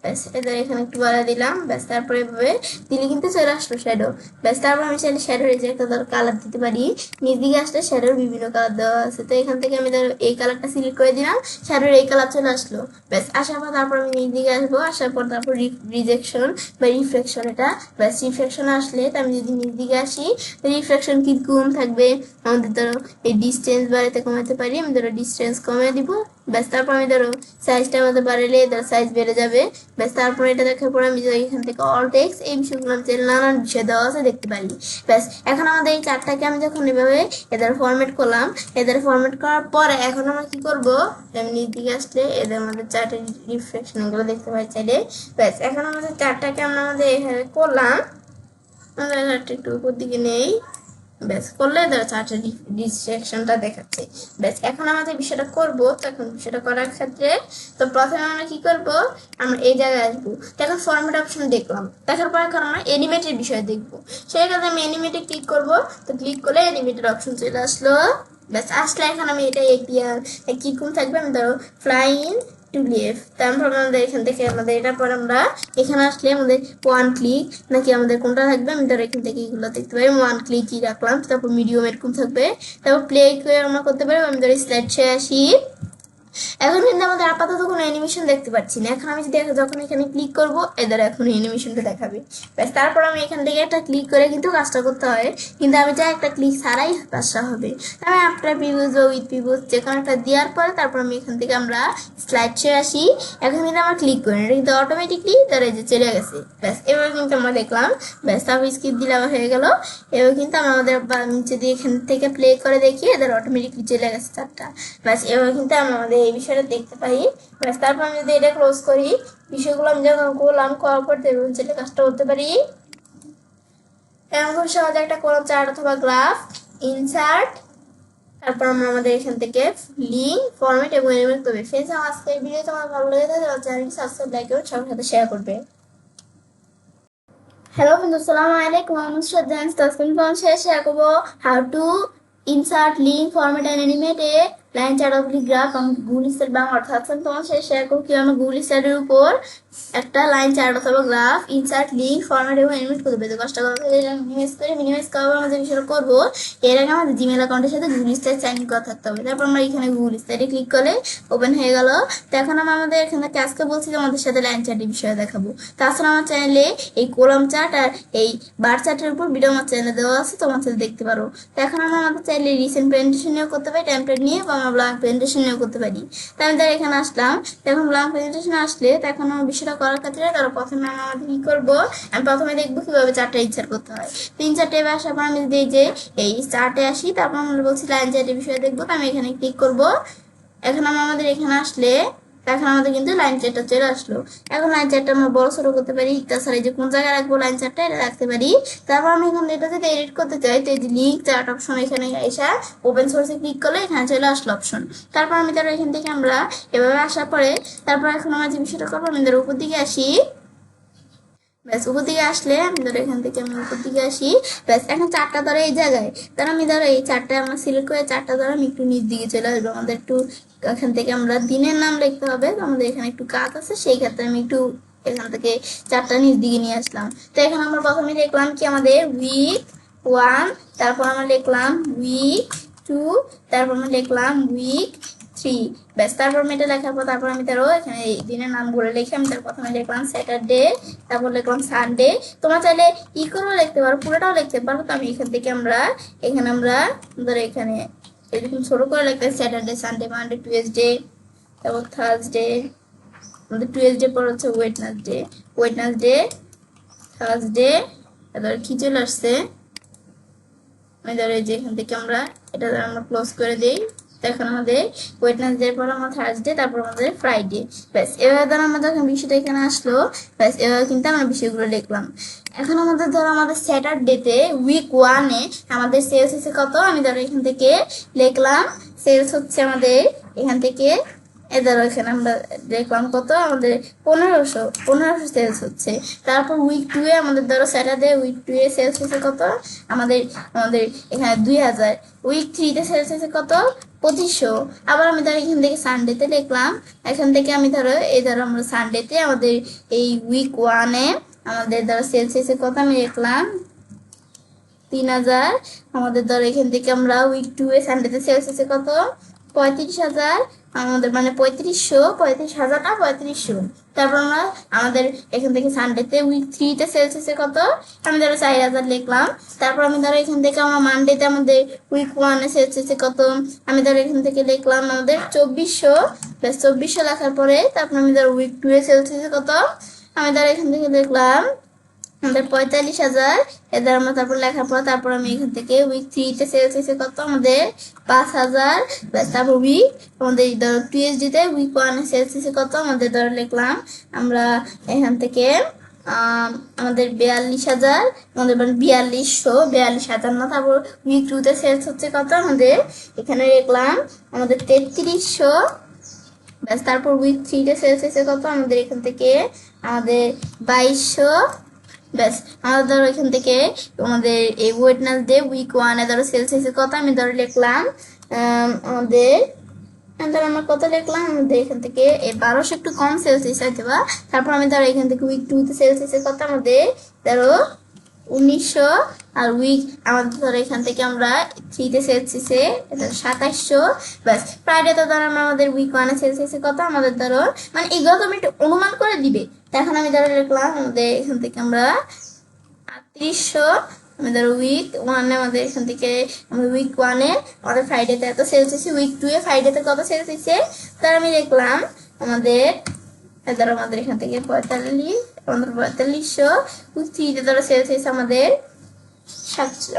ব্যাস এদের এখানে একটু বাড়া দিলাম। ব্যাস তারপরে এভাবে দিলে কিন্তু চলে আসলো শ্যাডো। ব্যাস তারপর আমি চাইলে শ্যাডোর এই যে একটা ধর কালার দিতে পারি, নিচ দিকে আসলে শ্যাডোর বিভিন্ন কালার দেওয়া আছে। তো এখান থেকে আমি ধরো এই কালারটা সিলেক্ট করে দিলাম, শ্যাডোর এই কালার চলে আসলো। ব্যাস আসার পর তারপর আমি নিচ দিকে আসবো, আসার পর তারপর রিজেকশন বা রিফ্লেকশন, এটা ব্যাস রিফ্লেকশন আসলে তো আমি যদি নিচ দিকে আসি রিফ্লেকশন কিরকম থাকবে, আমাদের ধরো এই ডিস্টেন্স বাড়াতে কমাতে পারি, আমি ধরো ডিস্টেন্স কমিয়ে দিব। ব্যাস তারপর আমি ধরো সাইজটা আমাদের বাড়ালে ধরো সাইজ বেড়ে যাবে। ব্যাস তারপর এটা দেখার পর আমি যদি এখান থেকে অল টেক্সট এই বিষয়গুলো আমি নানান বিষয় দেওয়া আছে দেখতে পারি। ব্যাস এখন আমাদের এই চারটাকে আমি যখন এভাবে এদের ফরম্যাট করলাম, এদের ফরম্যাট করার পরে এখন আমরা কি করব, আমি নিচ দিকে আসলে এদের আমাদের চার্টের রিফ্লেকশন এগুলো দেখতে পাই চাইলে। ব্যাস এখন আমাদের চারটাকে আমরা আমাদের এভাবে করলাম, আমাদের চারটা একটু উপর দিকে নেই, ব্যাস করলে ধরো চার্টের ডিস্ট্রাকশনটা দেখাচ্ছে। ব্যাস এখন আমাদের বিষয়টা করবো। তো এখন বিষয়টা করার ক্ষেত্রে তো প্রথমে আমরা কি করব, আমরা এই জায়গায় আসবো। তো এখন ফরম্যাট অপশন দেখলাম, দেখার পর এখন আমরা এনিমেটের বিষয় দেখবো। সেই ক্ষেত্রে আমি এনিমেটে ক্লিক করব। তো ক্লিক করলে এনিমেটের অপশন চলে আসলো। ব্যাস আসলে এখন আমি এটা এপিআর কিরকম থাকবে, আমি ধরো ফ্লাইং টু লিভ, তারপর আমাদের এখান থেকে আমাদের এটার পর আমরা এখানে আসলে আমাদের ওয়ান ক্লিক নাকি আমাদের কোনটা থাকবে, আমি ধরো এখান থেকে এগুলো দেখতে পারি। ওয়ান ক্লিকই রাখলাম, তারপর মিডিয়াম এরকম থাকবে। তারপর প্লে করে আমরা করতে পারি, আমি ধরো স্লাইড শেয়ার আসি। এখন কিন্তু আমাদের আপাতত কোনো অ্যানিমেশন দেখতে পাচ্ছি না। এখন আমি যদি যখন এখানে ক্লিক করব এদের এখন অ্যানিমেশনটা দেখাবে। ব্যাস তারপর আমি এখান থেকে একটা ক্লিক করে কিন্তু কাজটা করতে হয়, কিন্তু আমি চাই একটা ক্লিক ছাড়াই কাজটা হবে। আমি আফটার প্রিভিউজ ও উইথ প্রিভিউজ যে কোনো একটা দেওয়ার পরে তারপর আমি এখান থেকে আমরা স্লাইড শেয়ার আসি। এখন কিন্তু আমরা ক্লিক করি না, এটা কিন্তু অটোমেটিকলি ধরে যে চলে গেছে। ব্যাস এবার কিন্তু আমরা দেখলাম, ব্যাস তারপর স্কিপ দিলে আবার হয়ে গেল। এবার কিন্তু আমরা আমাদের নিচে দিয়ে এখান থেকে প্লে করে দেখি এদের অটোমেটিকলি চলে গেছে চারটা। ব্যাস এবার কিন্তু আমরা আমাদের এই বিষয়টা দেখতে পাই। ব্যাস তারপর আমি যদি এটা ক্লোজ করি, বিষয়গুলো আমি যখন করলাম করার পর যেটা কাজটা করতে পারি, এমন খুব সহজে একটা কোনো চার্ট অথবা গ্রাফ ইনসার্ট, তারপর আমরা আমাদের এখান থেকে লিঙ্ক ফরম্যাট এবং এনিমেট করবে। ফ্রেন্ডস আমার আজকের ভিডিও তোমার ভালো লেগে থাকে চ্যানেলটি সাবস্ক্রাইব লাইক করে সবার সাথে শেয়ার করবে। হ্যালো বন্ধু, আসসালামু আলাইকুম। আমি নুসরাত জাহান। আজকে আমি তোমার সাথে শেয়ার করবো how to insert link format and animate a line chart oblique graph আমি গুগল স্টাডি বাংলা অর্থাৎ তোমার সাথে শেয়ার করব কি আমরা গুগল স্টাডির উপর একটা লাইন চার্ট অথবা গ্রাফ ইনসার্ট লিঙ্ক ফরম্যাট এবং এনিমেট করতে পেতে কষ্ট করতে মিনিমাইজ করাবো আমরা যে বিষয়টা করবো এর আগে আমাদের জিমেল অ্যাকাউন্টের সাথে গুগল স্টাডি সাইন ইন করা থাকতে হবে। তারপর আমরা এখানে গুগল স্টাডি ক্লিক করলে ওপেন হয়ে গেল। তো এখন আমরা আমাদের এখানে আজকে বলছি যে আমাদের সাথে লাইন চার্টের বিষয়ে দেখাবো। তাছাড়া আমার চ্যানেলে এই কলাম চার্ট আর এই বার চার্টের উপর ভিডিও আমার চ্যানেলে দেওয়া আছে, তোমার সাথে দেখতে পারো। তো এখন আমরা আমাদের চাইলে রিসেন্ট প্রেজেন্টেশন নিয়েও করতে পারি, টেমপ্লেট নিয়ে বা আমরা ব্ল্যাঙ্ক প্রেজেন্টেশন নিয়েও করতে পারি। তো আমি তার এখানে আসলাম। এখন ব্ল্যাঙ্ক প্রেজেন্টেশন আসলে তখন আমার বিষয়টা করার ক্ষেত্রে তারা প্রথমে আমরা আমাদের কি করবো, আমি প্রথমে দেখবো কিভাবে চার্টটা ইনসার্ট করতে হয়। তো ইনসার্ট ট্যাবে আসার পর আমি যদি এই যে এই চার্টে আসি, তারপর আমরা বলছি লাইন চার্টের বিষয়ে দেখবো। তো আমি এখানে ক্লিক করবো। এখন আমরা আমাদের এখানে আসলে এখন আমাদের কিন্তু লাইন চার্টটা চলে আসলো। এখন লাইন চার্টটা আমরা বড় ছোট করতে পারি, তাছাড়া এই যে কোন জায়গায় রাখবো লাইন চার্টটা এটা রাখতে পারি। তারপর আমি এখন এটা যদি এডিট করতে চাই, তো এই যে লিঙ্ক চার্ট অপশন এখানে এসে ওপেন সোর্সে ক্লিক করলে এখানে চলে আসলো অপশন। তারপর আমি ধরো এখান থেকে আমরা এভাবে আসার পরে তারপর এখন আমার যে বিষয়টা করবো, আমি ধরো উপর দিকে আসি। ব্যাস উপর দিকে আসলে আমি ধরো এখান থেকে আমি উপর দিকে আসি। ব্যাস এখন চারটা ধরো এই জায়গায়, তার আমি ধরো এই চারটা আমরা সিলেক্ট করে চারটা ধরো আমি একটু নিচ দিকে চলে আসবো। আমাদের একটু এখান থেকে আমরা দিনের নাম লিখতে হবে, তো আমাদের এখানে একটু কাজ আছে, সেই ক্ষেত্রে আমি একটু এখান থেকে চারটা নিচ দিকে নিয়ে আসলাম। তো এখানে আমরা প্রথমে লিখলাম কি আমাদের উইক 1, তারপর আমরা লিখলাম উইক 2, তারপর আমরা লিখলাম উইক 3। ব্যাস তারপর আমি এটা লেখার পর তারপর আমি তারও এখানে এই দিনের নামগুলো লিখে আমি তার প্রথমে লিখলাম স্যাটারডে, তারপর লিখলাম সানডে। তোমরা চাইলে ই করেও লিখতে পারো, পুরোটাও লিখতে পারো। তো আমি এখান থেকে আমরা ধরো এখানে এরকম ছোট করে লিখতে স্যাটারডে, সানডে, মানডে, টুয়েসডে, তারপর থার্সডে, আমাদের টুয়েসডে পর হচ্ছে ওয়েডনেসডে, থার্সডে, তারপর কি চলে আসছে আমি ধরো এই যে এখান থেকে আমরা এটা আমরা ক্লোজ করে দিই। এখন আমাদের ওয়েডনেসডে পর আমার থার্সডে, তারপর আমাদের ফ্রাইডে। ব্যাস এভাবে ধরো আমাদের যখন বিষয়টা এখানে আসলো, ব্যাস এভাবে কিন্তু আমরা বিষয়গুলো লিখলাম। এখন আমাদের ধরো আমাদের স্যাটারডেতে উইক 1-এ আমাদের সেলস হচ্ছে কত, আমি ধরো এখান থেকে লিখলাম সেলস হচ্ছে আমাদের এখান থেকে ধরো এখানে আমরা দেখলাম কত আমাদের 1500 সেলস হচ্ছে। তারপর উইক 2-এ আমাদের ধরো স্যাটারডে উইক 2-এ সেলস হচ্ছে কত আমাদের আমাদের এখানে 2000। উইক 3-তে সেলস হচ্ছে কত 2500। আবার আমি ধরো এখান থেকে সানডেতে লিখলাম, এখান থেকে আমি ধরো আমরা সানডেতে আমাদের এই উইক 1-এ আমাদের ধরো সেলস হচ্ছে কত আমি লিখলাম 3000। আমাদের ধরো এখান থেকে আমরা উইক 2-এ সানডেতে সেলস হচ্ছে কত 35,000। আমাদের মানে 35,000 না 3500। তারপর আমরা আমাদের এখান থেকে সানডেতে উইক 3-তে সেলস হচ্ছে কত আমি ধরো 4000 লিখলাম। তারপর আমি ধরো এখান থেকে আমার মানডেতে আমাদের উইক 1-এ সেলস হচ্ছে কত আমি ধরো এখান থেকে লিখলাম আমাদের 2400। প্লাস 2400 লেখার পরে তারপর আমি ধরো উইক 2-এ সেলস হচ্ছে কত আমি ধরো এখান থেকে লিখলাম আমাদের 45,000। এদের আমরা তারপর লেখার পর তারপর আমি এখান থেকে উইক 3-তে সেলস হয়েছে কত আমাদের 5,000। তারপর উইক আমাদের ধরো টিএসডিতে উইক 1-এ সেলস হয়েছে কত আমাদের ধরো লিখলাম আমরা এখান থেকে আমাদের 42,000 আমাদের মানে 42,000 না। তারপর উইক 2-তে সেলস হচ্ছে কত আমাদের এখানে লিখলাম আমাদের 3300। ব্যাস তারপর উইক 3-তে সেলস হয়েছে কত আমাদের এখান থেকে আমাদের 2200। ব্যাস আমাদের ধরো এখান থেকে আমাদের এই ওয়েডনেসডে উইক 1-এ ধরো সেলস হয়েছে কত আমি ধরো লিখলাম আমাদের আমরা কত লিখলাম আমাদের এখান থেকে এই 1200 একটু কম সেলস হয়েছে হয়তো বা। তারপর আমি ধরো এখান থেকে উইক 2-তে সেলস হয়েছে কত আমাদের ধরো 1900। আর উইক আমাদের ধরো এখান থেকে আমরা 3-তে সেলস হয়েছে 2700। ব্যাস ফ্রাইডে তো ধরো আমাদের উইক 1-এ সেলস হয়েছে কত আমাদের ধরো মানে এগুলো তুমি একটু অনুমান করে দিবে। এখন আমি ধরো লিখলাম আমাদের এখান থেকে আমরা 3800। আমি ধরো উইক 1-এ আমাদের এখান থেকে আমাদের উইক 1-এ আমাদের ফ্রাইডেতে এত সেলস হয়েছে, উইক 2-এ ফ্রাইডেতে কত সেলস হয়েছে তার আমি লিখলাম আমাদের ধরো আমাদের এখান থেকে 4500। উইক 3-তে ধরো সেলস হয়েছে আমাদের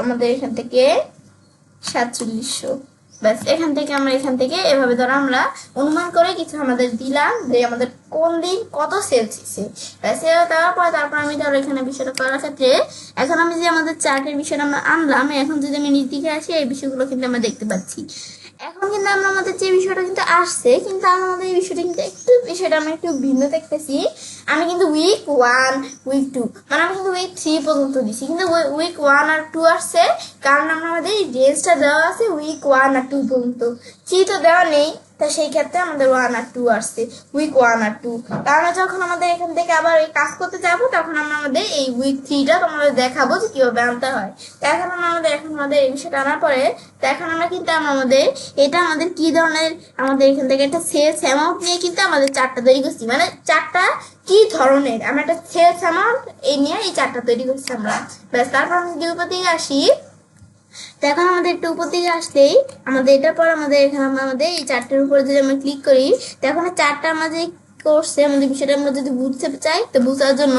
আমাদের এখান থেকে 4700। ব্যাস এখান থেকে আমরা এখান থেকে এভাবে ধরো আমরা অনুমান করে কিছু আমাদের দিলাম যে আমাদের কোন দিন কত সেলসিয়াসে। সেটা দেওয়ার পর তারপর আমি ধরো এখানে বিষয়টা করার ক্ষেত্রে এখন আমি যে আমাদের চার্টের বিষয়টা আমরা আনলাম, এখন যদি আমি নিচ দিকে আসি এই বিষয়গুলো কিন্তু আমরা দেখতে পাচ্ছি। এখন কিন্তু আমরা আমাদের যে বিষয়টা কিন্তু আসছে, কিন্তু আমাদের এই বিষয়টা কিন্তু একটু বিষয়টা আমরা একটু ভিন্ন দেখতেছি। আমি কিন্তু উইক 1 উইক 2 মানে আমি কিন্তু উইক 3 পর্যন্ত দিছি, কিন্তু উইক 1 আর 2 আসছে কারণ আমাদের রেঞ্জটা দেওয়া আছে উইক 1 আর 2 পর্যন্ত, 3 তো দেওয়া নেই। তা সেই ক্ষেত্রে আমাদের 1 আর 2 আসছে উইক 1 আর 2। তাহলে যখন আমাদের এখান থেকে আবার এই কাজ করতে যাবো তখন আমরা আমাদের এই উইক 3টা তোমাদের দেখাবো যে কিভাবে আনতে হয়। তো এখন আমাদের এই বিষয়টা আনার পরে তো এখন আমরা কিন্তু আমাদের এটা আমাদের কি ধরনের আমাদের এখান থেকে একটা সেলস অ্যামাউন্ট নিয়ে কিন্তু আমাদের চারটা তৈরি করছি, মানে চারটা কি ধরনের আমরা একটা সেলস অ্যামাউন্ট এই নিয়ে এই চারটা তৈরি করছি আমরা। ব্যাস তারপর আমি যদি উপর দিকে আসি, তো এখন আমাদের একটু উপর দিকে আসলেই আমাদের এটার পর আমাদের এখানে আমাদের এই চারটের উপরে যদি আমরা ক্লিক করি, তো এখন চারটা আমাদের করছে আমাদের বিষয়টা আমরা যদি বুঝতে চাই, তো বোঝার জন্য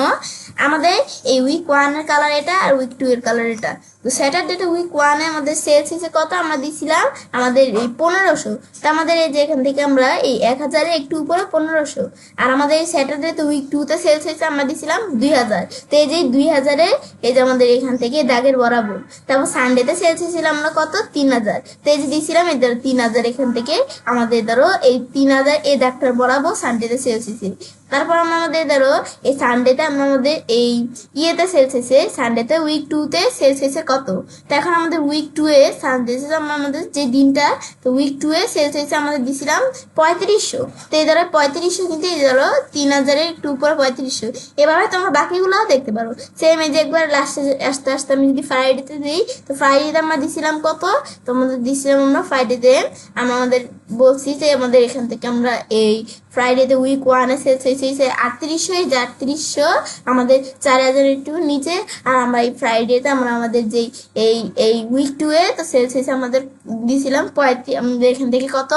আমাদের এই উইক 1 এর কালার এটা আর উইক 2 এর কালার এটা। তো স্যাটারডেটা উইক 1 এ আমাদের সেলস হিসেবে কত আমরা দিছিলাম আমাদের এই 1500। তো আমাদের এই যে এখান থেকে আমরা এই 1000 এর একটু উপরে 1500, আর আমাদের এই স্যাটারডে তো উইক 2 তে সেলস হয়েছে আমরা দিছিলাম 2000। তো এই যে 2000-এ এই যে আমাদের এখান থেকে দাগের বরাবর। তারপর সানডেতে সেলস হয়েছিল আমরা কত 3000। তো এই যে দিছিলাম এই ধরো 3000 এখান থেকে আমাদের ধরো এই 3000 এই দাগটার বরাবর সানডেতে সেলস হয়েছে। তারপর আমাদের ধরো এই সানডেতে আমরা আমাদের এই ইয়েতে সেলস হয়েছে, সানডেতে উইক 2-তে সেলস হয়েছে কত। তো এখন আমাদের উইক 2-এ সানডে আমরা আমাদের যে দিনটা, তো উইক 2-এ সেলস হয়েছে আমাদের দিছিলাম 3500। তো এই ধরো 3500 কিন্তু এই ধরো 3000-এর একটু উপরে 3500। এভাবে তোমরা বাকিগুলো দেখতে পারো। সেম এই যে একবার লাস্টে আস্তে আস্তে আমি যদি ফ্রাইডেতে দিই, তো ফ্রাইডেতে আমরা দিছিলাম কত, তো আমাদের দিছিলাম আমরা ফ্রাইডেতে আমরা আমাদের বলছি যে আমাদের এখান থেকে আমরা এই ফ্রাইডেতে উইক 1-এ সেলস হয়েছে 3800, এই যে 3800 আমাদের 4000 একটু নিচে। আর আমরা এই ফ্রাইডেতে আমরা আমাদের যেই এই এই উইক 2-এ তো সেলস হয়েছে আমাদের দিয়েছিলাম 35, আমাদের এখান থেকে কত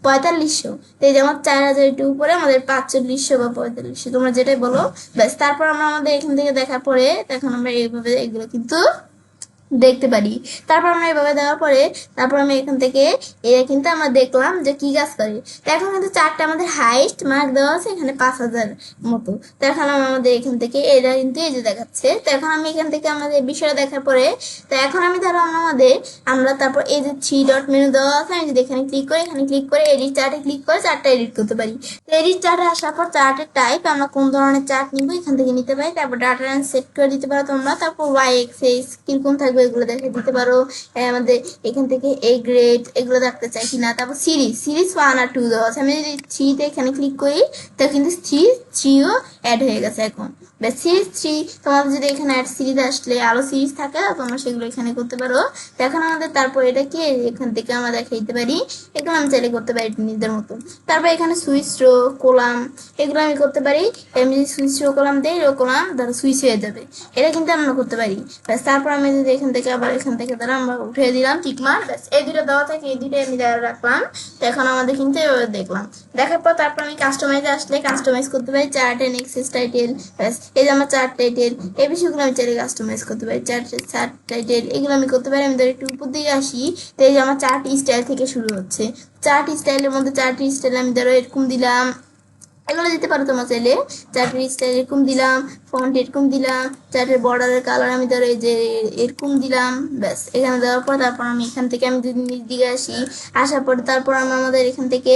4500। তো এই যেমন 4000 একটু উপরে আমাদের 4500 বা 4500 তোমরা যেটাই বলো। ব্যাস তারপর আমরা আমাদের এখান থেকে দেখার পরে এখন আমরা এইভাবে এগুলো কিন্তু দেখতে পারি। তারপর আমরা এভাবে দেওয়ার পরে তারপর আমি এখান থেকে এটা কিন্তু আমরা দেখলাম যে কি কাজ করে। তো এখন কিন্তু চারটা আমাদের হাইস্ট মার্ক দেওয়া আছে এখানে 5000 মতো। তো এখন আমাদের এখান থেকে এটা কিন্তু এই যে দেখাচ্ছে। তো এখন আমি এখান থেকে আমাদের বিষয়টা দেখার পরে তো এখন আমি ধরো আমরা তারপর এই যে 3 ডট মেনু দেওয়া আছে, আমি যদি এখানে ক্লিক করি, এখানে ক্লিক করে এডিট চার্টে ক্লিক করে চার্টটা এডিট করতে পারি। তো এডিট চার্টে আসার পর চার্টের টাইপ আমরা কোন ধরনের চার্ট নিব এখান থেকে নিতে পারি। তারপর ডাটা রেঞ্জ সেট করে দিতে পারো তোমরা। তারপর ওয়াই এক্সিস কিরকম থাকবে এগুলো দেখে দিতে পারো। আমাদের এখান থেকে এই গ্রেড এগুলো রাখতে চাই কিনা। তারপর সিরিজ 1 আর 2 দেওয়া আছে, আমি যদি 3-তে এখানে ক্লিক করি তো কিন্তু 3ও অ্যাড হয়ে গেছে এখন। বেশ সিরিজ 3 তোমাদের যদি এখানে অ্যাড সিরিজ আসলে আরো সিরিজ থাকে তোমরা সেগুলো এখানে করতে পারো। তো এখন আমাদের তারপর এটা কি এখান থেকে আমরা দেখাই দিতে পারি, এগুলো আমি চাইলে করতে পারি নিজেদের মতো। তারপর এখানে সুইচ রো কলাম এগুলো আমি করতে পারি। আমি যদি সুইচ রো কলাম দিই, রো কলাম ধরো সুইচ হয়ে যাবে, এটা কিন্তু আমরা করতে পারি। ব্যাস তারপর আমি যদি এখান থেকে আবার এখান থেকে ধরো আমরা উঠে দিলাম টিকমার্ক, ব্যাস এই দুটো দেওয়া থাকে এই দুটো আমি রাখলাম। তো এখন আমাদের কিন্তু এভাবে দেখলাম। দেখার পর তারপর আমি কাস্টমাইজে আসলে কাস্টমাইজ করতে পারি চার্ট এন্ড এক্সেস টাইটেল। ব্যাস এই যে আমার চার্ট টাইটেল এই বিষয়গুলো আমি চাইলে কাস্টমাইজ করতে পারি। চার্ট টাইটেল এগুলো আমি করতে পারি। আমি ধর একটু উপর দিকে আসি, তো এই যে আমার চার্ট স্টাইল থেকে শুরু হচ্ছে। চার্ট স্টাইলের মধ্যে চার্ট স্টাইল আমি ধরো এরকম দিলাম, এগুলো দিতে পারো তোমার চাইলে। চার্টের স্টাইল এরকম দিলাম, ফন্ট এরকম দিলাম, চার্টের বর্ডারের কালার আমি ধরো এই যে এরকম দিলাম। ব্যাস এখানে দেওয়ার পর তারপর আমি এখান থেকে আমি যদি নিচ দিকে আসি, আসার পরে তারপর আমরা আমাদের এখান থেকে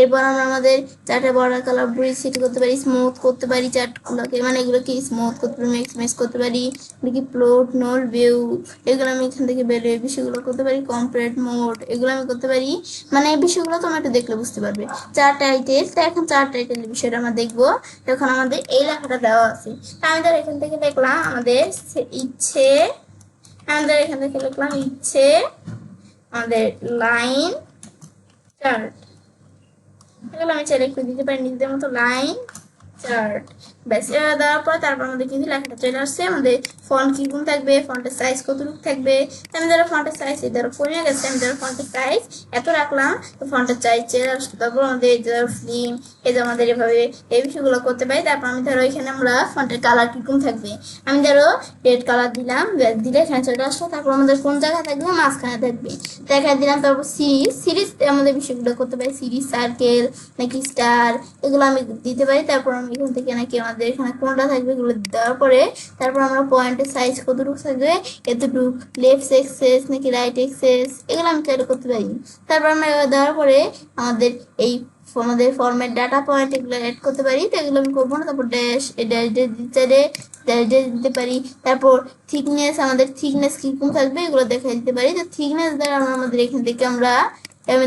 এরপর আমরা আমাদের চার্টের বর্ডার কালার ব্রিজ সেট করতে পারি, স্মুথ করতে পারি চার্টগুলোকে, মানে এগুলোকে স্মুথ করতে পারি, ম্যাক্স করতে পারি, কি প্লট নোট ভিউ এগুলো আমি এখান থেকে বের এই বিষয়গুলো করতে পারি, কম্পারেট মোড এগুলো আমি করতে পারি। মানে এই বিষয়গুলো তোমরা একটু দেখলে বুঝতে পারবে। চার্ট টাইটেল, তো এখন চার্ট টাইটেল বিষয়টা আমরা দেখবো। তখন আমাদের এই লেখাটা দেওয়া আছে, আমি ধর এখান থেকে দেখলাম আমাদের ইচ্ছে, আমাদের এখান থেকে লিখলাম ইচ্ছে আমাদের লাইন চার্ট, এগুলো আমি চাইলে একটু দিতে পারি নিজেদের মতো লাইন চার্ট। ব্যাস এটা দেওয়ার পর তারপর আমাদের কিন্তু লেখাটা চলে আসছে। আমাদের ফন্ট কিরকম থাকবে, ফন্টের সাইজ কতটুকু থাকবে, আমি ধরো ফন্টের সাইজ ধরো কমে গেছে, আমি ধরো ফন্টের সাইজ এত রাখলাম, তো ফন্টের সাইজ চলে আসলো। তারপর আমাদের এই ধরো ফিল্ম এই যে আমাদের এভাবে এই বিষয়গুলো করতে পারি। তারপর আমি ধরো এখানে আমরা ফন্টের কালার কিরকম থাকবে, আমি ধরো রেড কালার দিলাম, দিলে এখানে চলে আসলো। তারপর আমাদের কোন জায়গায় থাকবে, মাঝখানে থাকবে, দেখা দিলাম। তারপর সিরিজ আমাদের বিষয়গুলো করতে পারি, সিরিজ সার্কেল নাকি স্টার এগুলো আমি দিতে পারি। তারপর আমি এখান থেকে নাকি আমাদের এখানে কোনটা থাকবে এগুলো দেওয়ার পরে তারপর আমরা পয়েন্টের সাইজ কতটুকু থাকবে, এতটুকু লেফট এক্সেস নাকি রাইট এক্সেস এগুলো আমি চাইলে করতে পারি। তারপর আমরা দেওয়ার পরে আমাদের এই আমাদের ফর্মেট ডাটা পয়েন্ট এগুলো অ্যাড করতে পারি, তো এগুলো আমি করবো না। তারপর ড্যাশ ড্যাশ দিতে দিতে পারি। তারপর থিকনেস আমাদের থিকনেস কিরকম থাকবে এগুলো দেখা দিতে পারি। তো থিকনেস দ্বারা আমরা আমাদের এখান থেকে আমরা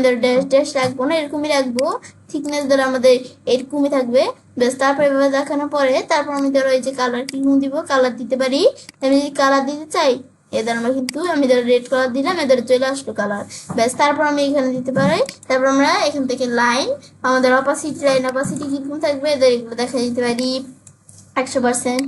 ধরো ড্যাশ ড্যাশ রাখবো না, এরকমই রাখবো। থিকনেস দ্বারা আমাদের এরকমই থাকবে। বেশ তারপর এভাবে দেখানোর পরে তারপর আমি ধরো এই যে কালার কিরকম দিব, কালার দিতে পারি। আমি যদি কালার দিতে চাই এদের আমরা কিন্তু আমি ধরো রেড কালার দিলাম, এদের চলে আসলো কালার। ব্যাস তারপর আমি এখানে দিতে পারি। তারপর আমরা এখান থেকে লাইন আমাদের অপাসিটি লাইন অপাসিটি কিরকম থাকবে এদের এগুলো দেখা দিতে পারি 100%।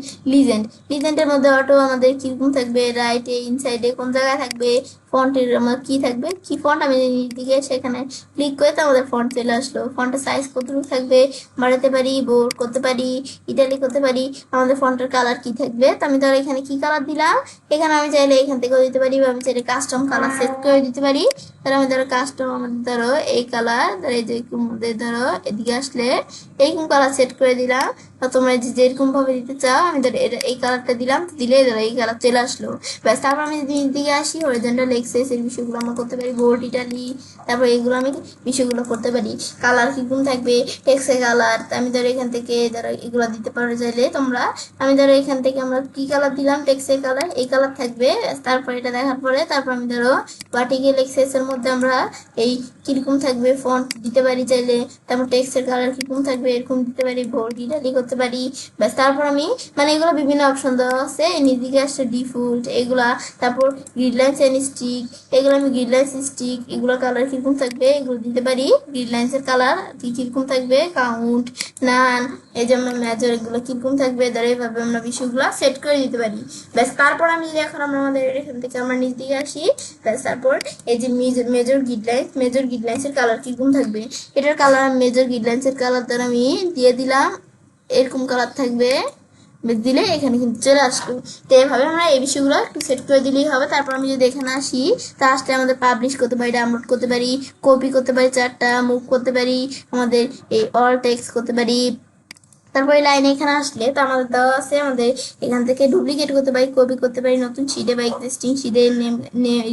লিজেন্ডের মধ্যে অটো আমাদের কিরকম থাকবে, রাইটে ইনসাইডে কোন জায়গায় থাকবে, ফন্টের আমার কি থাকবে, কি ফন্ট আমি দিকে সেখানে ক্লিক করে তো আমাদের ফন্ট চলে আসলো। ফন্টের সাইজ কতটুকু থাকবে বাড়াতে পারি, বোল্ড করতে পারি, ইটালিক করতে পারি। আমাদের ফন্টের কালার কি থাকবে, তো আমি ধরো এখানে কি কালার দিলাম, এখানে আমি চাইলে এখান থেকেও দিতে পারি বা আমি চাইলে কাস্টম কালার সেট করে দিতে পারি। তাহলে আমি ধরো কাস্টম আমাদের ধরো এই কালার ধরো এই যে ধরো এদিকে আসলে এইরকম কালার সেট করে দিলাম। তোমরা যেরকম ভাবে দিতে চাও, আমি ধরো এই কালারটা দিলাম, দিলে ধরো এই কালার চলে আসলো। ব্যাস তারপর আমি যদি দিকে আসি হরিজন্টাল এক্সেস এর বিষয়গুলো আমরা করতে পারি, বোল্ড ইটালি, তারপর এইগুলো আমি বিষয়গুলো করতে পারি। কালার কিরকম থাকবে, টেক্সে কালার, আমি ধরো এখান থেকে ধরো এগুলো দিতে পারো চাইলে তোমরা। আমি ধরো এখান থেকে আমরা কি কালার দিলাম, টেক্সে কালার, এই কালার থাকবে। তারপর এটা দেখার পরে তারপর আমি ধরো ভার্টিক্যাল এক্সেস এর মধ্যে আমরা এই কিরকম থাকবে ফন্ট দিতে পারি চাইলে। তারপর টেক্সটের কালার কিরকম থাকবে এরকম দিতে পারি, বোল্ড ইটালি করতে পারি। ব্যাস তারপর আমি মানে এগুলো বিভিন্ন অপশন দেওয়া আছে, নিদিকে আসছে ডিফল্ট এগুলা। তারপর গ্রিডলাইন্স এন্ড স্টিক এগুলো আমি গ্রিডলাইন্স স্টিক এগুলো কালার কিরকম থাকবে এগুলো দিতে পারি। গ্রিডলাইন্স এর কালার কিরকম থাকবে, কাউন্ট, নান, এই যে আমরা মেজর এগুলো কিরকম থাকবে, ধরো এইভাবে আমরা বিষয়গুলো সেট করে দিতে পারি। ব্যাস তারপর আমি যদি এখন আমরা আমাদের এখান থেকে আমরা নিচ দিকে আসি, ব্যাস তারপর এই যে মেজর গ্রিডলাইন্স এর কালার কিরকম থাকবে, এটার কালার মেজর গ্রিডলাইন্স এর কালার দ্বারা আমি দিয়ে দিলাম, এরকম কালার থাকবে। দিলে এখানে কিন্তু চলে আসলো। তো এইভাবে আমরা এই বিষয়গুলো একটু সেট করে দিলেই হবে। তারপর আমি যদি এখানে আসি, তা আসতে আমাদের পাবলিশ করতে পারি, ডাউনলোড করতে পারি, কপি করতে পারি, চারটা মুভ করতে পারি, আমাদের এই অল টেক্সট করতে পারি। তারপরে লাইনে এখানে আসলে তো আমাদের দেওয়া আছে, আমাদের এখান থেকে ডুপ্লিকেট করতে পারি, কপি করতে পারি, নতুন শিটে বা এক্সিস্টিং শিটে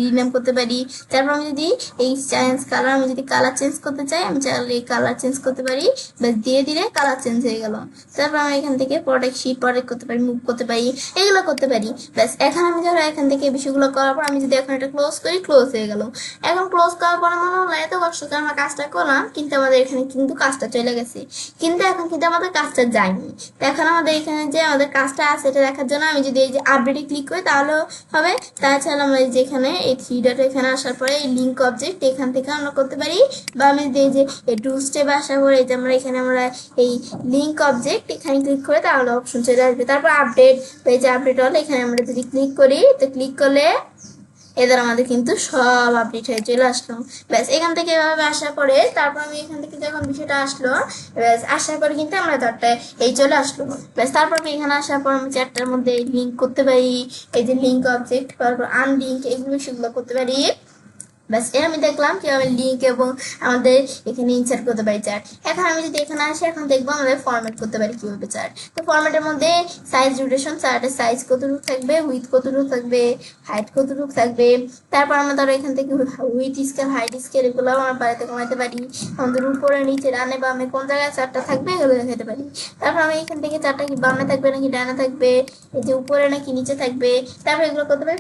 রিনেম করতে পারি। তারপর আমি যদি এই চেঞ্জ কালার আমি যদি কালার চেঞ্জ করতে চাই, আমি চাইলে এই কালার চেঞ্জ করতে পারি, ব্যাস দিয়ে দিলে কালার চেঞ্জ হয়ে গেল। তারপর আমি এখান থেকে প্রোডাক্ট শিট প্রোডাক্ট করতে পারি, মুভ করতে পারি, এগুলো করতে পারি। ব্যাস এখন আমি ধরো এখান থেকে এই বিষয়গুলো করার পর আমি যদি এখন এটা ক্লোজ করি, ক্লোজ হয়ে গেল। এখন ক্লোজ করার পর মনে হলো এত কষ্ট করে আমরা কাজটা করলাম, কিন্তু আমাদের এখানে কিন্তু কাজটা চলে গেছে, কিন্তু এখন কিন্তু আমাদের কাজটা যায়নি। তো এখন আমাদের এখানে যে আমাদের কাজটা আছে এটা দেখার জন্য আমি যদি এই যে আপডেটে ক্লিক করি তাহলেও হবে। তাছাড়া আমরা এই যে এখানে এই থ্রি ডট এখানে আসার পরে এই লিঙ্ক অবজেক্ট এখান থেকে আমরা করতে পারি, বা আমি যদি এই যে এই টু স্টেপ আসার পরে এই যে আমরা এখানে আমরা এই লিঙ্ক অবজেক্ট এখানে ক্লিক করে তাহলে অপশন চলে আসবে। তারপর আপডেট, এই যে আপডেট হলে এখানে আমরা যদি ক্লিক করি, তো ক্লিক করলে এদের আমাদের কিন্তু সব আপডেট হয়ে চলে আসলো। ব্যাস এখান থেকে এভাবে আসার পরে তারপর আমি এখান থেকে যখন বিষয়টা আসলো, ব্যাস আসার পরে কিন্তু আমরা চারটায় এই চলে আসলো। ব্যাস তারপর আমি এখানে আসার পর আমি চারটার মধ্যে লিঙ্ক করতে পারি, এই যে লিঙ্ক অবজেক্ট, তারপর আনলিঙ্ক এগুলো সেগুলো করতে পারি। ব্যাস এর আমি দেখলাম কিভাবে লিঙ্ক এবং আমাদের এখানে ইনসার্ট করতে পারি চার্ট। এখন আমি যদি এখানে আসি, এখন দেখবো আমাদের ফরম্যাট করতে পারি কিভাবে চার্ট। তো ফরম্যাটের মধ্যে সাইজ রোটেশন, চার্টের সাইজ কতটুকু থাকবে, উইথ কতটুকু থাকবে, হাইট কতটুকু থাকবে। তারপর আমরা ধরো এখান থেকে উইথ স্কেল, হাইট স্কেল এগুলো আমরা বাড়িতে কমাতে পারি। আমাদের উপরে নিচে ডানে বামে কোন জায়গায় চার্টটা থাকবে এগুলো দেখাতে পারি। তারপর আমি এখান থেকে চার্টটা কি বামে থাকবে নাকি ডানে থাকবে, এই যে উপরে নাকি নিচে থাকবে, তারপর এগুলো করতে পারি।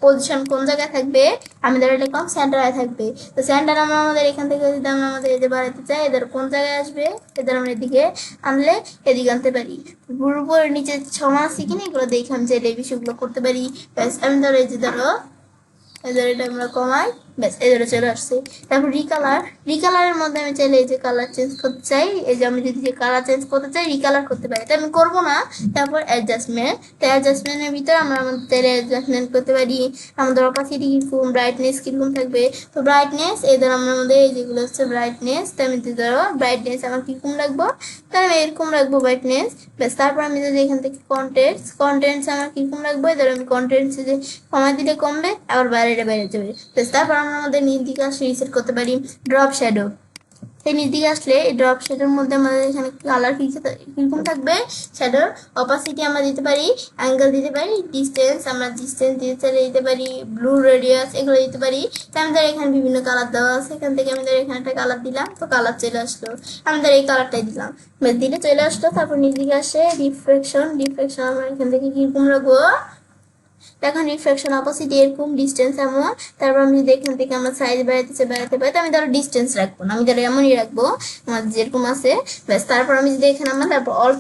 পজিশন কোন জায়গায় থাকবে, আমি ধরো এটা সেন্টারে থাকবে। তো সেন্টার আমরা আমাদের এখান থেকে যদি আমরা আমাদের এই যে বাড়াতে চাই, এদের কোন জায়গায় আসবে, এদের আমরা এদিকে আনলে এদিকে আনতে পারি। উপর নিচে সমান আছে কিনা এগুলো দেখে আমি চাইলে এই বিষয়গুলো করতে পারি। আমি ধরো এই যে ধরো এদের এটা আমরা কমাই, ব্যাস এই ধরে চলে আসছে। তারপর রিকালারের মধ্যে আমি চাইলে এই যে কালার চেঞ্জ করতে চাই, এই যে আমি যদি কালার চেঞ্জ করতে চাই রিকালার করতে পারি, তাই আমি করবো না। তারপর অ্যাডজাস্টমেন্ট, তো অ্যাডজাস্টমেন্টের ভিতরে আমরা আমাদের চাইলে অ্যাডজাস্টমেন্ট করতে পারি আমাদের অপাসিটি কিরকম, ব্রাইটনেস কিরকম থাকবে। তো ব্রাইটনেস এই ধরো আমরা আমাদের এই যেগুলো হচ্ছে ব্রাইটনেস, তো আমি যদি ধরো ব্রাইটনেস আমার কিরকম রাখবো, তাহলে আমি এরকম রাখবো ব্রাইটনেস। ব্যাস তারপর আমি যদি এখান থেকে কন্টেন্টস আমার কিরকম রাখবো, ধরো আমি কন্টেন্টস যে কমায় দিলে কমবে, আবার বাইরে যাবে। তারপর আমরা আমাদের নির্দিষ্ট রিসেট করতে পারি ড্রপ শ্যাডো। এই নির্দিকে আসলে এই ড্রপ শ্যাডোর মধ্যে আমাদের এখানে কালার কিরকম থাকবে, শ্যাডোর অপাসিটি আমরা দিতে পারি, অ্যাঙ্গেল দিতে পারি, ডিস্টেন্স আমরা ডিস্টেন্স দিতে চাইলে দিতে পারি, ব্লু রেডিয়াস এগুলো দিতে পারি। তো আমাদের এখানে বিভিন্ন কালার দেওয়া আছে, এখান থেকে আমাদের এখানে একটা কালার দিলাম, তো কালার চলে আসলো, আমাদের এই কালারটাই দিলাম, দিলে চলে আসলো। তারপর নির্দিকে আসে রিফ্লেকশন আমরা এখান থেকে কিরকম রাখবো, দেখুন রিফ্লেকশন অপোজিট এরকম, ডিস্টেন্স এমন। তারপর আমি যদি এখান থেকে আমরা সাইজ বাড়াতে পারি, তো আমি ধরো ডিস্টেন্স রাখবো না, আমি ধরো এমনই রাখবো আমাদের যেরকম আছে। ব্যাস তারপর আমি যদি এখানে আমরা তারপর অল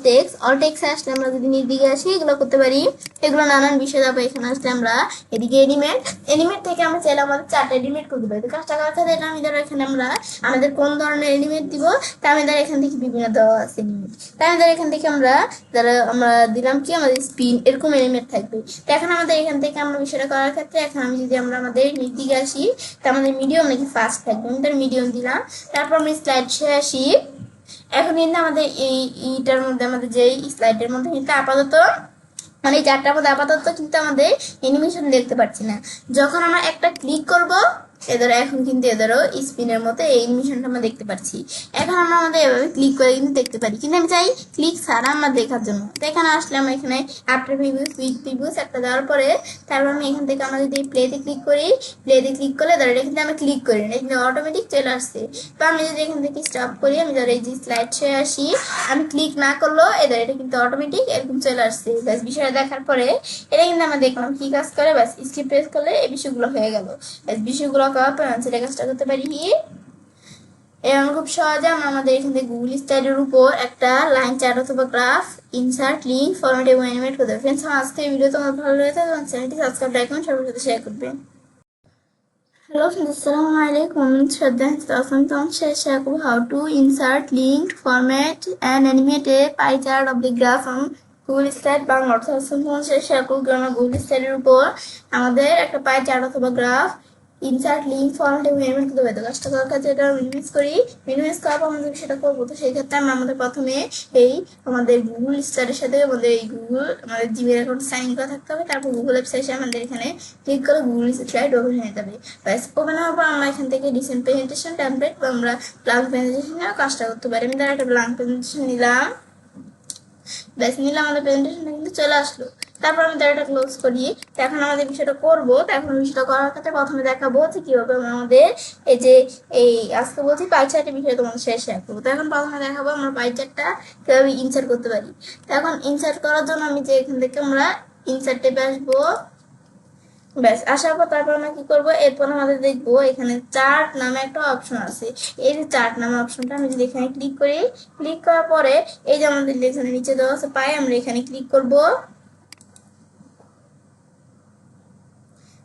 টেক্স আসলে আমরা যদি নির্দিকে আসি এগুলো করতে পারি, এগুলো নানান বিষয়। তারপর এখানে আসলে আমরা এদিকে এনিমেট থেকে আমরা চাইলে আমাদের 4টা এনিমেট করতে পারি। তো কাজটা করার সাথে আমি ধরো এখানে আমরা আমাদের কোন ধরনের এনিমেট দিব, তা আমি ধরো এখান থেকে বিভিন্ন দেওয়া আছে এনিমেট, তাই আমি ধরো এখান থেকে আমরা দিলাম কি আমাদের স্পিন এরকম এনিমেট থাকবে। তো এখন আমাদের এখান থেকে আমরা বিষয়টা করার ক্ষেত্রে এখন আমি যদি আমরা আমাদের দিকে আসি, তো আমাদের মিডিয়াম নাকি ফাস্ট থাকবে, আমি তার মিডিয়াম দিলাম। তারপর আমি স্লাইড আসি, এখন কিন্তু আমাদের এইটার মধ্যে আমাদের যে স্লাইডের মধ্যে কিন্তু আপাতত মানে এই 4টার মধ্যে আপাতত কিন্তু আমাদের অ্যানিমেশন দেখতে পাচ্ছি না। যখন আমরা একটা ক্লিক করব এখন কিন্তু স্পিনের মতো এই অ্যানিমেশনটা আমরা দেখতে পাচ্ছি। এখন আমরা আমাদের এভাবে ক্লিক করে কিন্তু দেখতে পারি, কিন্তু আমি চাই ক্লিক ছাড়া আমরা দেখার জন্য। তো এখানে আসলে আমরা এখানে আফটার প্রিভিউস একটা দেওয়ার পরে তারপর আমি এখান থেকে আমরা যদি প্লেতে ক্লিক করি, প্লেতে ক্লিক করলে এটা কিন্তু আমি ক্লিক করি না, এখানে অটোমেটিক চলে আসছে। তো আমি যদি এখান থেকে স্টপ করি, আমি এই যে স্লাইড আসি, আমি ক্লিক না করলেও এটা কিন্তু অটোমেটিক এরকম চলে আসছে। ব্যাস বিষয়টা দেখার পরে এটা কিন্তু আমরা দেখলাম কি কাজ করে, ব্যাস স্কিপ প্রেস করলে এই বিষয়গুলো হয়ে গেল। ব্যাস বিষয়গুলো করার পর সেটা কাজটা করতে পারি এবং খুব সহজে আমরা আমাদের এখান থেকে গুগল স্টাইলের উপর একটা লাইন চার্ট অথবা গ্রাফ ইনসার্ট লিঙ্ক ফরম্যাট এবং অ্যানিমেট করতে পারি। ফ্রেন্ডস, আমার আজকে ভিডিও তোমার ভালো লেগেছে তোমার চ্যানেলটি সাবস্ক্রাইব রাখবেন, সবার সাথে শেয়ার করবেন। Hello friends, Assalamualaikum. Shraddha Hassan share how to insert, link, format and animate a pie chart of the graph on Google Slide Bangla. অর্থাৎ শেয়ার করবো আমরা গুগল স্লাইডের উপর আমাদের একটা পাই চার্ট অথবা গ্রাফ ইনসার্ট, লিঙ্ক, ফরম্যাট এবং অ্যানিমেট করতে হবে। তো কাজটা করার কাছে এটা মিনিমাইজ করি, মিনিমাইজ করার পর আমাদের সেটা করবো। তো সেই ক্ষেত্রে আমরা আমাদের প্রথমে এই আমাদের গুগল স্টারের সাথে আমাদের এই আমাদের জিমেল অ্যাকাউন্ট সাইন করা থাকতে হবে। তারপর গুগল ওয়েবসাইটে আমাদের এখানে ক্লিক করে গুগল স্লাইড ওপেন হয়ে যাবে। ব্যাস ওপেন হওয়ার পর আমরা এখান থেকে ডিসেন্ট প্রেজেন্টেশন টেমপ্লেট বা আমরা ব্ল্যাঙ্ক প্রেজেন্টেশনেও কাজটা করতে পারি। আমি তার একটা ব্ল্যাঙ্ক প্রেজেন্টেশন নিলাম, ব্যাস নিলাম, আমাদের প্রেজেন্টেশনটা কিন্তু চলে আসলো। তারপর আমি এটা ক্লোজ করি। এখন আমাদের বিষয়টা করবো, তো এখন বিষয়টা করার ক্ষেত্রে প্রথমে দেখাবো যে কিভাবে আমাদের এই যে আজকে বলছি পাই চার্টের বিষয়ে তোমাদের শেয়ার করবো। তো এখন প্রথমে দেখাবো আমরা পাই চার্টটা কিভাবে ইনসার্ট করতে পারি। তো এখন ইনসার্ট করার জন্য আমি যে এখান থেকে আমরা ইনসার্ট টেপে আসবো, ব্যাস আসার পর তারপর আমরা কি করবো, এরপর আমাদের দেখবো এখানে চার্ট নামে একটা অপশন আছে। এই যে চার্ট নামে অপশনটা আমি যদি এখানে ক্লিক করি, ক্লিক করার পরে এই যে আমাদের এখানে নিচে দেওয়া আছে পাই, আমরা এখানে ক্লিক করবো।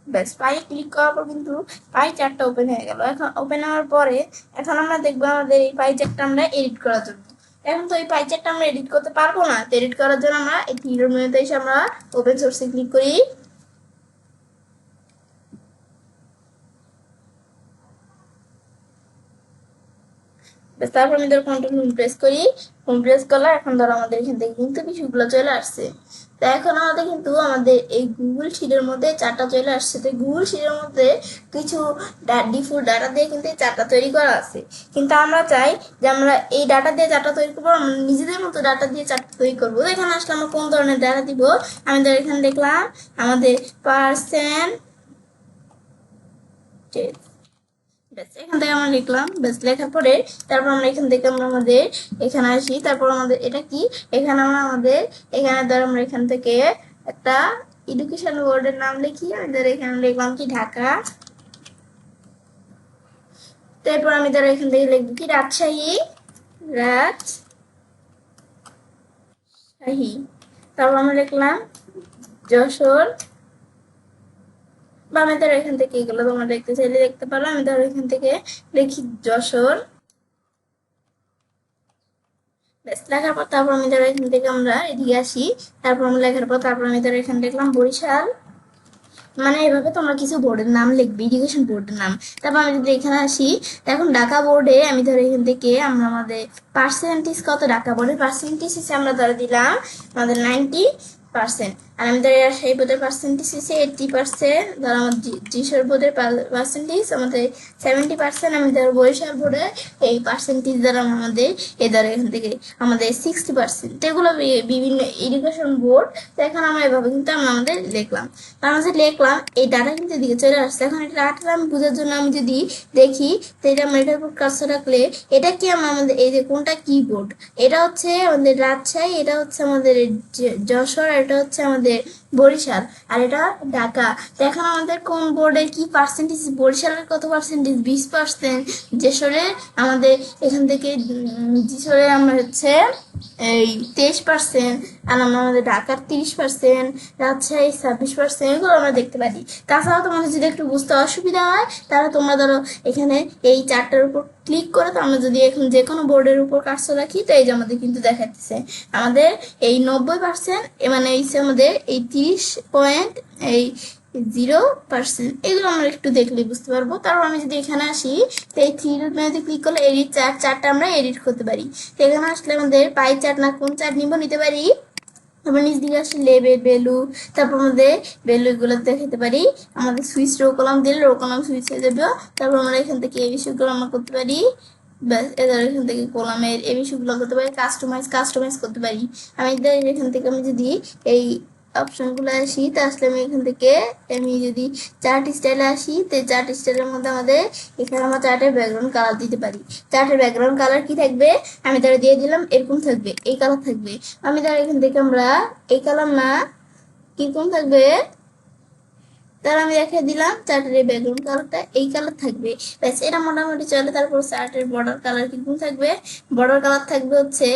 ব্যাস পাই ক্লিক করার পর কিন্তু পাই চার্টটা ওপেন হয়ে গেল। এখন ওপেন হওয়ার পরে এখন আমরা দেখবো আমাদের এই পাই চার্টটা আমরা এডিট করার জন্য। এখন তো এই পাই চার্টটা আমরা এডিট করতে পারবো না, তো এডিট করার জন্য আমরা এই থ্রিডর মেনুতে এসে আমরা ওপেন সোর্সে ক্লিক করি। তারপর আমি ধরো কন্ট্রোল হোম প্রেস করি, হোম প্রেস করলে এখন ধরো আমাদের এখান থেকে কিন্তু বিষয়গুলো চলে আসছে। তো এখন আমাদের কিন্তু আমাদের এই গুগল শিটের মধ্যে চার্টটা চলে আসছে। তো গুগল শিটের মধ্যে কিছু ডিফল্ট ডাটা দিয়ে কিন্তু এই চার্টটা তৈরি করা আছে, কিন্তু আমরা চাই যে আমরা এই ডাটা দিয়ে চার্টটা তৈরি করবো, আমরা নিজেদের মতো ডাটা দিয়ে চার্টটা তৈরি করবো। এখানে আসলে আমরা কোন ধরনের ডাটা দিব, আমি ধর এখানে দেখলাম আমাদের পার্সেন্ট, ব্যাস এখান থেকে আমরা লিখলাম। ব্যাস লেখার পরে তারপর আমরা এখান থেকে আমরা আমাদের এখানে আসি। তারপর আমাদের এটা কি, এখানে আমরা আমাদের এখানে ধর আমরা এখান থেকে একটা এডুকেশন বোর্ডের নাম লিখি, আমি ধর এখানে লিখলাম কি ঢাকা। তারপর আমি ধর এখান থেকে লিখবো কি রাজশাহী। তারপর আমরা লিখলাম যশোর, বা আমি ধরো এখান থেকে এগুলো তোমরা দেখতে চাইলে দেখতে পারো। আমি ধরো এখান থেকে লিখি যশোর, ব্যাস লেখার পর তারপর আমি ধরো এখান থেকে আমরা এদিকে আসি, তারপর আমি লেখার পর তারপর আমি ধরো এখানে লিখলাম বরিশাল। মানে এভাবে তোমরা কিছু বোর্ডের নাম লিখবে, এডুকেশন বোর্ডের নাম। তারপর আমি যদি এখানে আসি, এখন ঢাকা বোর্ডে আমি ধরো এখান থেকে আমরা আমাদের পার্সেন্টেজ কত, ঢাকা বোর্ডের পার্সেন্টেজ হিসেবে আমরা ধরে দিলাম আমাদের 90%। আর আমি ধরো সেই বোর্ডের পার্সেন্টেজ হিসেবে 80%, ধরো আমার যশোর বোর্ডের পার্সেন্টেজ আমাদের 70%। আমি ধরো বরিশাল বোর্ডে এই পার্সেন্টেজ দ্বারা আমাদের এই ধরো এখান থেকে আমাদের 60%। এগুলো বিভিন্ন এডুকেশন বোর্ড। তো এখন আমরা এভাবে কিন্তু আমরা আমাদের লিখলাম। আমরা যে লিখলাম এই ডাটা কিন্তু এদিকে চলে আসছে। এখন এটা ডাটা আমি বোঝার জন্য আমি যদি দেখি, তো এটা আমরা এটার উপর কাজটা রাখলে এটা কি আমাদের এই যে কোনটা কিবোর্ড, এটা হচ্ছে আমাদের রাজশাহী, এটা হচ্ছে আমাদের যশোর, এটা হচ্ছে আমাদের বরিশাল, আর এটা ঢাকা। তো এখন আমাদের কোন বোর্ডের কি পার্সেন্টেজ, বরিশালের কত পার্সেন্টেজ, 20%, যশোরে আমাদের এখান থেকে যশোরে আমরা হচ্ছে এই 23%, আর আমরা আমাদের ঢাকার 30%, রাজশাহী 26%, এগুলো আমরা দেখতে পারি। তাছাড়াও তোমাদের যদি একটু বুঝতে অসুবিধা হয় তাহলে তোমরা ধরো এখানে এই চারটার উপর ক্লিক করে, তো আমরা যদি এখন যে কোনো বোর্ডের উপর কাজটা রাখি, তো এই যে আমাদের কিন্তু দেখাচ্ছে আমাদের এই 90%, মানে এই আমাদের এই 30 এই 0%, এগুলো আমরা একটু দেখলে বুঝতে পারবো। তারপর আমি যদি এখানে আসি, তো এই থ্রি মেনুতে ক্লিক করলে এডিট চার্টটা আমরা এডিট করতে পারি। তো এখানে আসলে আমাদের পাই চার্ট না কোন চার্ট নিতে পারি। তারপর নিচ দিকে আসলে লেবেল ভ্যালু, তারপর আমাদের ভ্যালু এগুলো দেখাতে পারি। আমাদের সুইচ রো কলাম দিলে রো কলাম সুইচ হয়ে যাবে। তারপর আমরা এখান থেকে এই বিষয়গুলো আমরা করতে পারি। ব্যাস এদের এখান থেকে কলামের এই বিষয়গুলো করতে পারি, কাস্টমাইজ করতে পারি। আমি এখান থেকে আমি যদি এই অপশনগুলো আসি, তো আসলে আমি এখান থেকে আমি যদি চার্ট স্টাইলে আসি, তো চার্ট স্টাইলের মধ্যে আমাদের এখানে আমরা চার্টের ব্যাকগ্রাউন্ড কালার দিতে পারি। চার্টের ব্যাকগ্রাউন্ড কালার কি থাকবে, আমি তারা দিয়ে দিলাম এরকম থাকবে, এই কালার থাকবে। আমি তারা এখান থেকে আমরা এই কালার না কিরকম থাকবে তার আমি দেখিয়ে দিলাম, চার্টের এই ব্যাকগ্রাউন্ড কালারটা এই কালার থাকবে। ব্যাস এটা মোটামুটি চলে। তারপর চার্টের বর্ডার কালার কিরকম থাকবে, বর্ডার কালার থাকবে হচ্ছে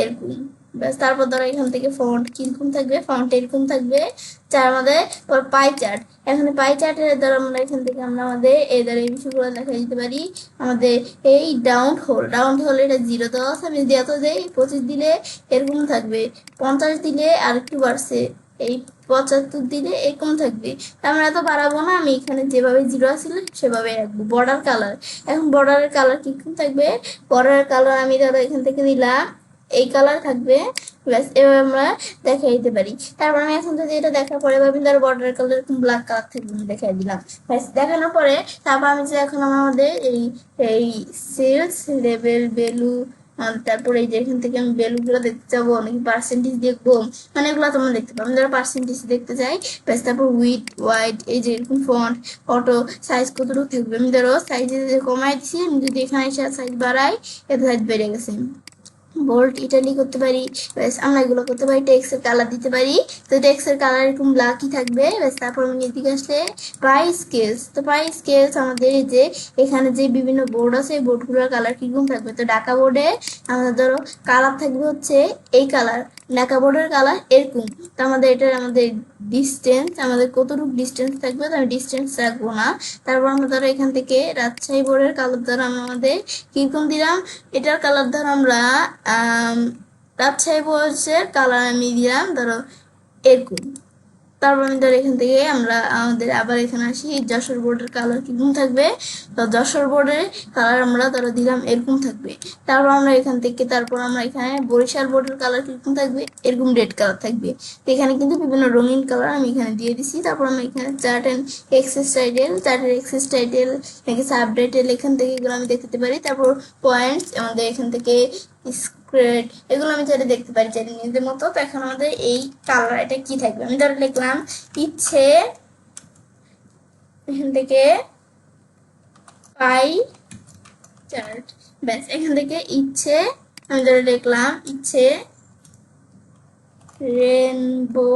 এরকম। ব্যাস তারপর ধরো এখান থেকে ফন্ট কিরকম থাকবে, ফন্ট এরকম থাকবে। চার আমাদের পাই চার্ট, এখানে পাই চার্টের দ্বারা আমরা এখান থেকে আমরা আমাদের এই দ্বারা এই বিষয়গুলো দেখা দিতে পারি। আমাদের এই ডাউন হোল এটা 0 দেওয়া আছে, আমি এত দেই 25 দিলে এরকম থাকবে, 50 দিলে আর একটু বাড়ছে, এই 75 দিলে এরকম থাকবে। আমরা এত বাড়াবো না, আমি এখানে যেভাবে 0 আসলে সেভাবে রাখবো। বর্ডার কালার, এখন বর্ডারের কালার কিরকম থাকবে, বর্ডারের কালার আমি ধরো এখান থেকে দিলাম এই কালার থাকবে। ব্যাস এভাবে আমরা দেখাই দিতে পারি। তারপর আমি এখন যদি এটা দেখার পরে ভাবি ধরো বর্ডারের কালার এরকম ব্ল্যাক কালার থাকবে, আমি দেখাই দিলাম। ব্যাস দেখানোর পরে তারপর আমি যে এখন আমাদের এই সেলস লেভেল ভ্যালু, তারপরে এই যে এখান থেকে আমি ভ্যালুগুলো দেখতে চাবো নাকি পার্সেন্টেজ দেখবো, মানে এগুলো তোমরা দেখতে পাবো। আমি ধরো পার্সেন্টেজ দেখতে চাই, ব্যাস তারপর উইথ ওয়াইড এই যে এরকম ফন্ট অটো সাইজ কতটুকু থাকবে, আমি ধরো সাইজ কমাই দিচ্ছি, আমি যদি এখানে এসে সাইজ বাড়াই এত সাইজ বেড়ে গেছে। বোল্ড ইটালি করতে পারি, ব্যাস আমরা এগুলো করতে পারি। টেক্সের কালার দিতে পারি, তো টেক্সের কালার এরকম ব্ল্যাকই থাকবে। ব্যাস তারপর আমি এদিকে আসলে পাই স্কেলস, তো পাই স্কেলস আমাদের এই যে এখানে যে বিভিন্ন বোর্ড আছে এই বোর্ডগুলোর কালার কিরকম থাকবে। তো ঢাকা বোর্ডে আমাদের ধরো কালার থাকবে হচ্ছে এই কালার, ঢাকা বোর্ডের কালার এরকম। তো আমাদের এটা আমাদের ডিস্টেন্স, আমাদের কতটুকু ডিস্টেন্স থাকবে, তো আমি ডিস্টেন্স রাখবো না। তারপর আমরা ধরো এখান থেকে রাজশাহী বোর্ডের কালার ধরো আমাদের কিরকম দিলাম, এটার কালার ধরো আমরা রাজশাহী বোর্ডের কালার আমি দিলাম ধরো এরকম। তারপর আমি ধর এখান থেকে আমরা আমাদের আবার এখানে আসি, যশোর বোর্ডের কালার কিরকম থাকবে, তো যশোর বোর্ডের কালার আমরা ধরো দিলাম এরকম থাকবে। তারপর আমরা এখান থেকে তারপর আমরা এখানে বরিশাল বোর্ডের কালার কিরকম থাকবে, এরকম রেড কালার থাকবে। তো এখানে কিন্তু বিভিন্ন রঙিন কালার আমি এখানে দিয়ে দিছি। তারপর আমরা এখানে চার্ট এন্ড এক্সেস টাইটেল, চার্টের এক্সেস টাইটেল নাকি সাবটাইটেল এখান থেকে এগুলো আমি দেখতে পারি। তারপর পয়েন্টস আমাদের এখান থেকে স্ক্রেড, এগুলো আমি চাইলে দেখতে পারি চাইলে নিজেদের মতো। তো এখন আমাদের এই কালার এটা কি থাকবে, আমি ধরে লিখলাম ইচ্ছে, এখান থেকে পাই চার্ট, ব্যাস এখান থেকে ইচ্ছে আমি ধরে লিখলাম ইচ্ছে রেনবো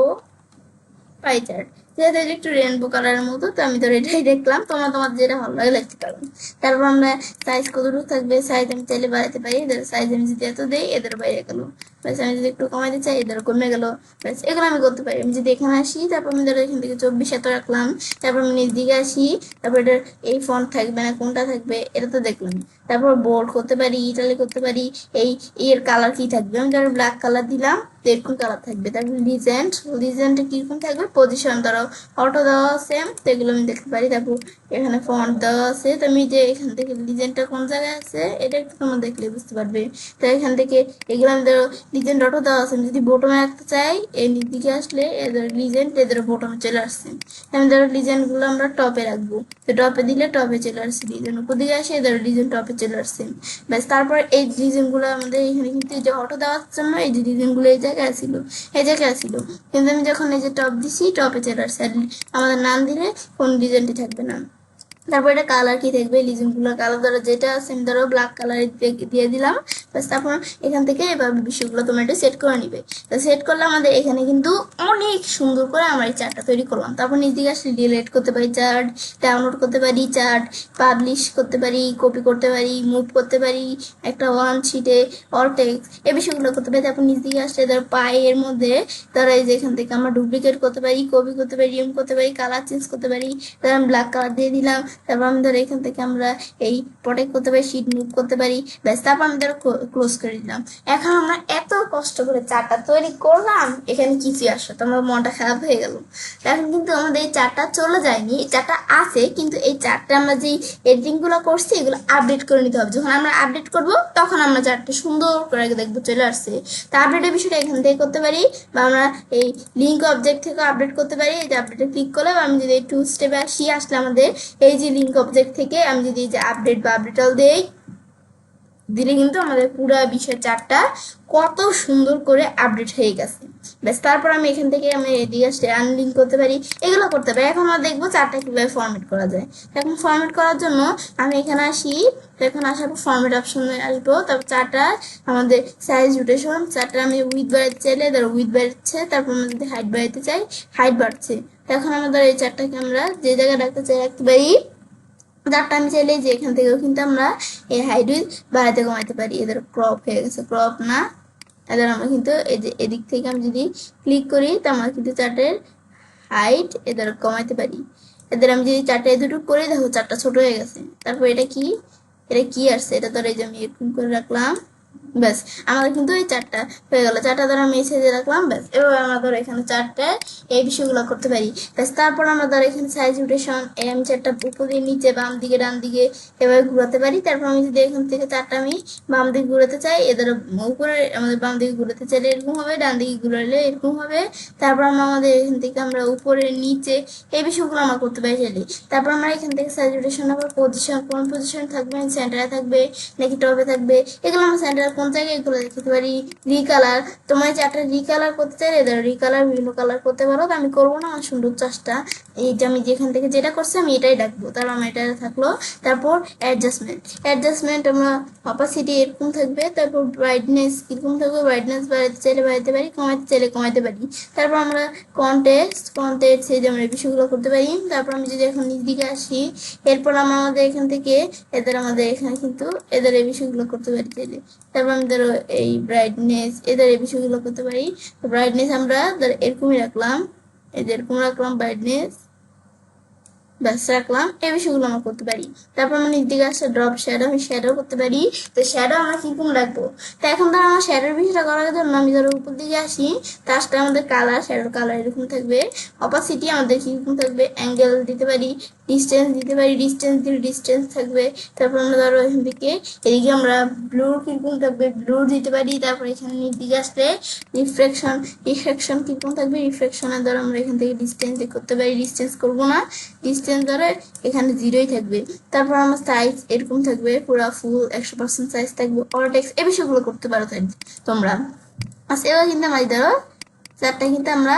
পাই চার্ট। যেহেতু এটা একটু রেনবো কালারের মতো, তো আমি ধরো এটাই দেখলাম, তোমরা তোমাদের যেটা ভালো লাগে লিখতে পারো। তারপর আমরা সাইজ কতটুকু থাকবে, সাইজ আমি চাইলে বাড়াতে পারি, এদের সাইজ আমি যদি এত দেই এদের বাইরে গেল, ব্যাস আমি যদি একটু কমাইতে চাই এদের কমে গেল, ব্যাস এগুলো আমি করতে পারি। আমি যদি এখানে আসি, তারপর আমি ধরো এখান থেকে 24 এত রাখলাম, তারপর আমি নিচ দিকে আসি, তারপর এটার এই ফন্ট থাকবে না কোনটা থাকবে এটা তো দেখলাম, তারপর বোল্ড করতে পারি, ইটালি করতে পারি, এই এর কালার কি থাকবে, আমি ধরো ব্ল্যাক কালার দিলাম, এরকম কালার থাকবে। তারপর লিজেন্ড কিরকম থাকবে, পজিশন ধরো অটো দেওয়া আছে, তো এগুলো আমি দেখতে পারি। তারপর এখানে ফন্ট দেওয়া আছে, তো আমি যে এখান থেকে লিজেন্ডটা কোন জায়গায় আছে এটা একটু তোমরা দেখলে বুঝতে পারবে। তো এখান থেকে এগুলো আমি ধরো লিজেন্ড অটো দেওয়া আছে, আমি যদি বোটমে রাখতে চাই এই দিকে আসলে এদের লিজেন্ড এদের বোটমে চলে আসছে। আমি ধরো লিজেন্ড গুলো আমরা টপে রাখবো, তো টপে দিলে টপে চলে আসছে, লিজেন্ড উপর দিকে আসে এদের লিজেন্ড টপে চলে আসছে, ব্যাস। তারপর এই লিজেন্ড গুলো আমাদের এখানে কিন্তু এই যে অটো দেওয়ার জন্য এই যে লিজেন্ড গুলো এই জায়গায় ছিল, এই জায়গায় ছিল, কিন্তু আমি যখন এই যে টপ দিছি টপে চলে আসছে, আর আমাদের নাম দিলে কোন লিজেন্ডই থাকবে না। তারপর এটা কালার কি থাকবে, লিজেন্ড গুলো কালার ধরো যেটা আছে আমি ধরো ব্ল্যাক কালার দিয়ে দিলাম, বাস। তারপর এখান থেকে এবার বিষয়গুলো তোমরা একটু সেট করে নিবে। তো সেট করলে আমাদের এখানে কিন্তু অনেক সুন্দর করে আমরা এই চার্টটা তৈরি করলাম। তারপর নিজ দিকে আসলে ডিলিট করতে পারি চার্ট, ডাউনলোড করতে পারি চার্ট, পাবলিশ করতে পারি, কপি করতে পারি, মুভ করতে পারি একটা ওয়ান শিটে, অল টেক্সট, এই বিষয়গুলো করতে পারি। তারপর নিজ দিকে আসলে ধর পায়ের মধ্যে তারা এই যে এখান থেকে আমরা ডুপ্লিকেট করতে পারি, কপি করতে পারি, রিমুভ করতে পারি, কালার চেঞ্জ করতে পারি। তারপর আমি ব্ল্যাক কালার দিয়ে দিলাম, তারপর আমি ধরো এখান থেকে আমরা এই প্রোটেক্ট করতে পারি, শিট মুভ করতে পারি, ব্যাস। তারপর আমি ধরো ক্লোজ করে দিলাম। এখন আমরা এত কষ্ট করে চার্টটা তৈরি করলাম, এখানে কিছু আসে তো আমার মনটা খারাপ হয়ে গেল। এখন কিন্তু আমাদের এই চার্টটা চলে যায়নি, এই চার্টটা আছে, কিন্তু এই চার্টটা আমরা যে এডিটিং গুলো করছি এগুলো আপডেট করে নিতে হবে। যখন আমরা আপডেট করব তখন আমরা চার্টটা সুন্দর করে দেখবো চলে আসছে। তা আপডেটের বিষয়টা এখান থেকে করতে পারি, বা আমরা এই লিঙ্ক অবজেক্ট থেকে আপডেট করতে পারি। এই যে আপডেটে ক্লিক করলে আমি যদি 2 স্টেপে আসি, আসলে আমাদের এই যে লিঙ্ক অবজেক্ট থেকে আমি যদি এই যে আপডেট বা আপডেটাল দেই, দিলে কিন্তু আমাদের পুরো বিষয় চার্টটা কত সুন্দর করে আপডেট হয়ে গেছে, ব্যাস। তারপর আমি এখান থেকে আমি এদিকে আসলে আনলিঙ্ক করতে পারি, এগুলো করতে পারি। এখন আমরা দেখবো চার্টটা কিভাবে ফরম্যাট করা যায়। এখন ফরম্যাট করার জন্য আমি এখানে আসি, এখন আসার পর ফরম্যাট অপশনে আসবো, তারপর চার্টটা আমাদের সাইজ রোটেশন, চার্টটা আমি উইথ বাড়াতে চাইলে ধরো উইথ বাড়ছে, তারপর আমরা যদি হাইট বাড়াতে চাই হাইট বাড়ছে। এখন আমাদের এই চার্টটাকে আমরা যে জায়গায় রাখতে চাই রাখতে পারি। চার্টটা আমি চাইলে যে এখান থেকেও কিন্তু আমরা এই হাইট উইথ বাড়াতে কমাতে পারি। এদের ক্রপ হয়ে গেছে, ক্রপ না, এদের আমরা কিন্তু এই যে এদিক থেকে আমি যদি ক্লিক করি তো আমরা কিন্তু চার্টের হাইট এদের কমাইতে পারি। এদের আমি যদি চারটা দুটো করে দেখো চারটা ছোট হয়ে গেছে। তারপর এটা কি আসছে, এটা ধর এই যে আমি এরকম করে রাখলাম, ব্যাস। আমাদের কিন্তু এই চারটা হয়ে গেল, চারটা ধর আমি এই সাইজে রাখলাম, ব্যাস। এবার আমরা ধর এখানে চারটা এই বিষয়গুলো করতে পারি, ব্যাস। তারপর আমরা ধর এখানে সাইজ রোটেশন আমি চারটা উপর দিয়ে নিচে বাম দিকে ডান দিকে এভাবে ঘুরাতে পারি। তারপর আমি যদি এখান থেকে চারটা আমি বাম দিকে ঘুরাতে চাই, এদের উপরে আমাদের বাম দিকে ঘুরাতে চাইলে এরকম হবে, ডান দিকে ঘুরালে এরকম হবে। তারপর আমরা আমাদের এখান থেকে আমরা উপরে নিচে এই বিষয়গুলো আমরা করতে পারি চাইলে। তারপর আমরা এখান থেকে সাইজ রোটেশন আবার পজিশন, কোন পজিশন থাকবে, সেন্টারে থাকবে নাকি টপে থাকবে, এগুলো আমরা সেন্টার কোন জায়গায় এগুলো দেখতে পারি। রিকালার, তোমার চারটা রিকালার করতে চাইলে এদের রিকালার বিভিন্ন কালার করতে পারো, তো আমি করবো না, আমার সুন্দর চাষটা এই যে আমি যেখান থেকে যেটা করছি আমি এটাই ডাকবো, তারপর আমার এটা থাকলো। তারপর অ্যাডজাস্টমেন্ট আমরা অপাসিটি এরকম থাকবে, তারপর ব্রাইটনেস কিরকম থাকবে, ব্রাইটনেস বাড়াতে চাইলে বাড়াতে পারি, কমাতে চাইলে কমাতে পারি। তারপর আমরা কন্টেক্সট সেই যে আমরা এই বিষয়গুলো করতে পারি। তারপর আমি যদি এখন নিচ দিকে আসি, এরপর আমরা আমাদের এখান থেকে আমাদের এখানে কিন্তু এদের এই বিষয়গুলো করতে পারি চাইলে। তারপর আমি ধরো এই ব্রাইটনেস এদের এই বিষয়গুলো করতে পারি। তো ব্রাইটনেস আমরা ধরো এরকমই রাখলাম, এরকম রাখলাম ব্রাইটনেস, ব্যাস রাখলাম। এই বিষয়গুলো আমরা করতে পারি। তারপর আমরা নিচ দিকে আসছে ড্রপ শ্যাডো, আমি শ্যাডো করতে পারি। তো শ্যাডো আমরা কিরকম রাখবো, তো এখন ধরো আমার শ্যাডোর বিষয়টা করার জন্য আমি ধরো উপর দিকে আসি, তারপর আমাদের কালার, শ্যাডোর কালার এরকম থাকবে। অপাসিটি আমাদের কিরকম থাকবে, অ্যাঙ্গেল দিতে পারি, ডিস্টেন্স দিতে পারি, ডিস্টেন্স দিলে ডিস্টেন্স থাকবে। তারপর আমরা ধরো এখান থেকে এদিকে আমরা ব্লুর কিরকম থাকবে, ব্লুর দিতে পারি। তারপর এখানে নিচ দিকে আসলে রিফ্লেকশন কিরকম থাকবে, রিফ্লেকশনের ধরো আমরা এখান থেকে ডিস্টেন্স করতে পারি, ডিস্টেন্স করবো না, ডিস্টেন্স ধরে এখানে 0ই থাকবে। তারপর আমার সাইজ এরকম থাকবে, পুরো ফুল 100% সাইজ থাকবে, অল টেক্সট এই বিষয়গুলো করতে পারো তাই তোমরা। আচ্ছা এবার কিন্তু আমার ধরো চারটা কিন্তু আমরা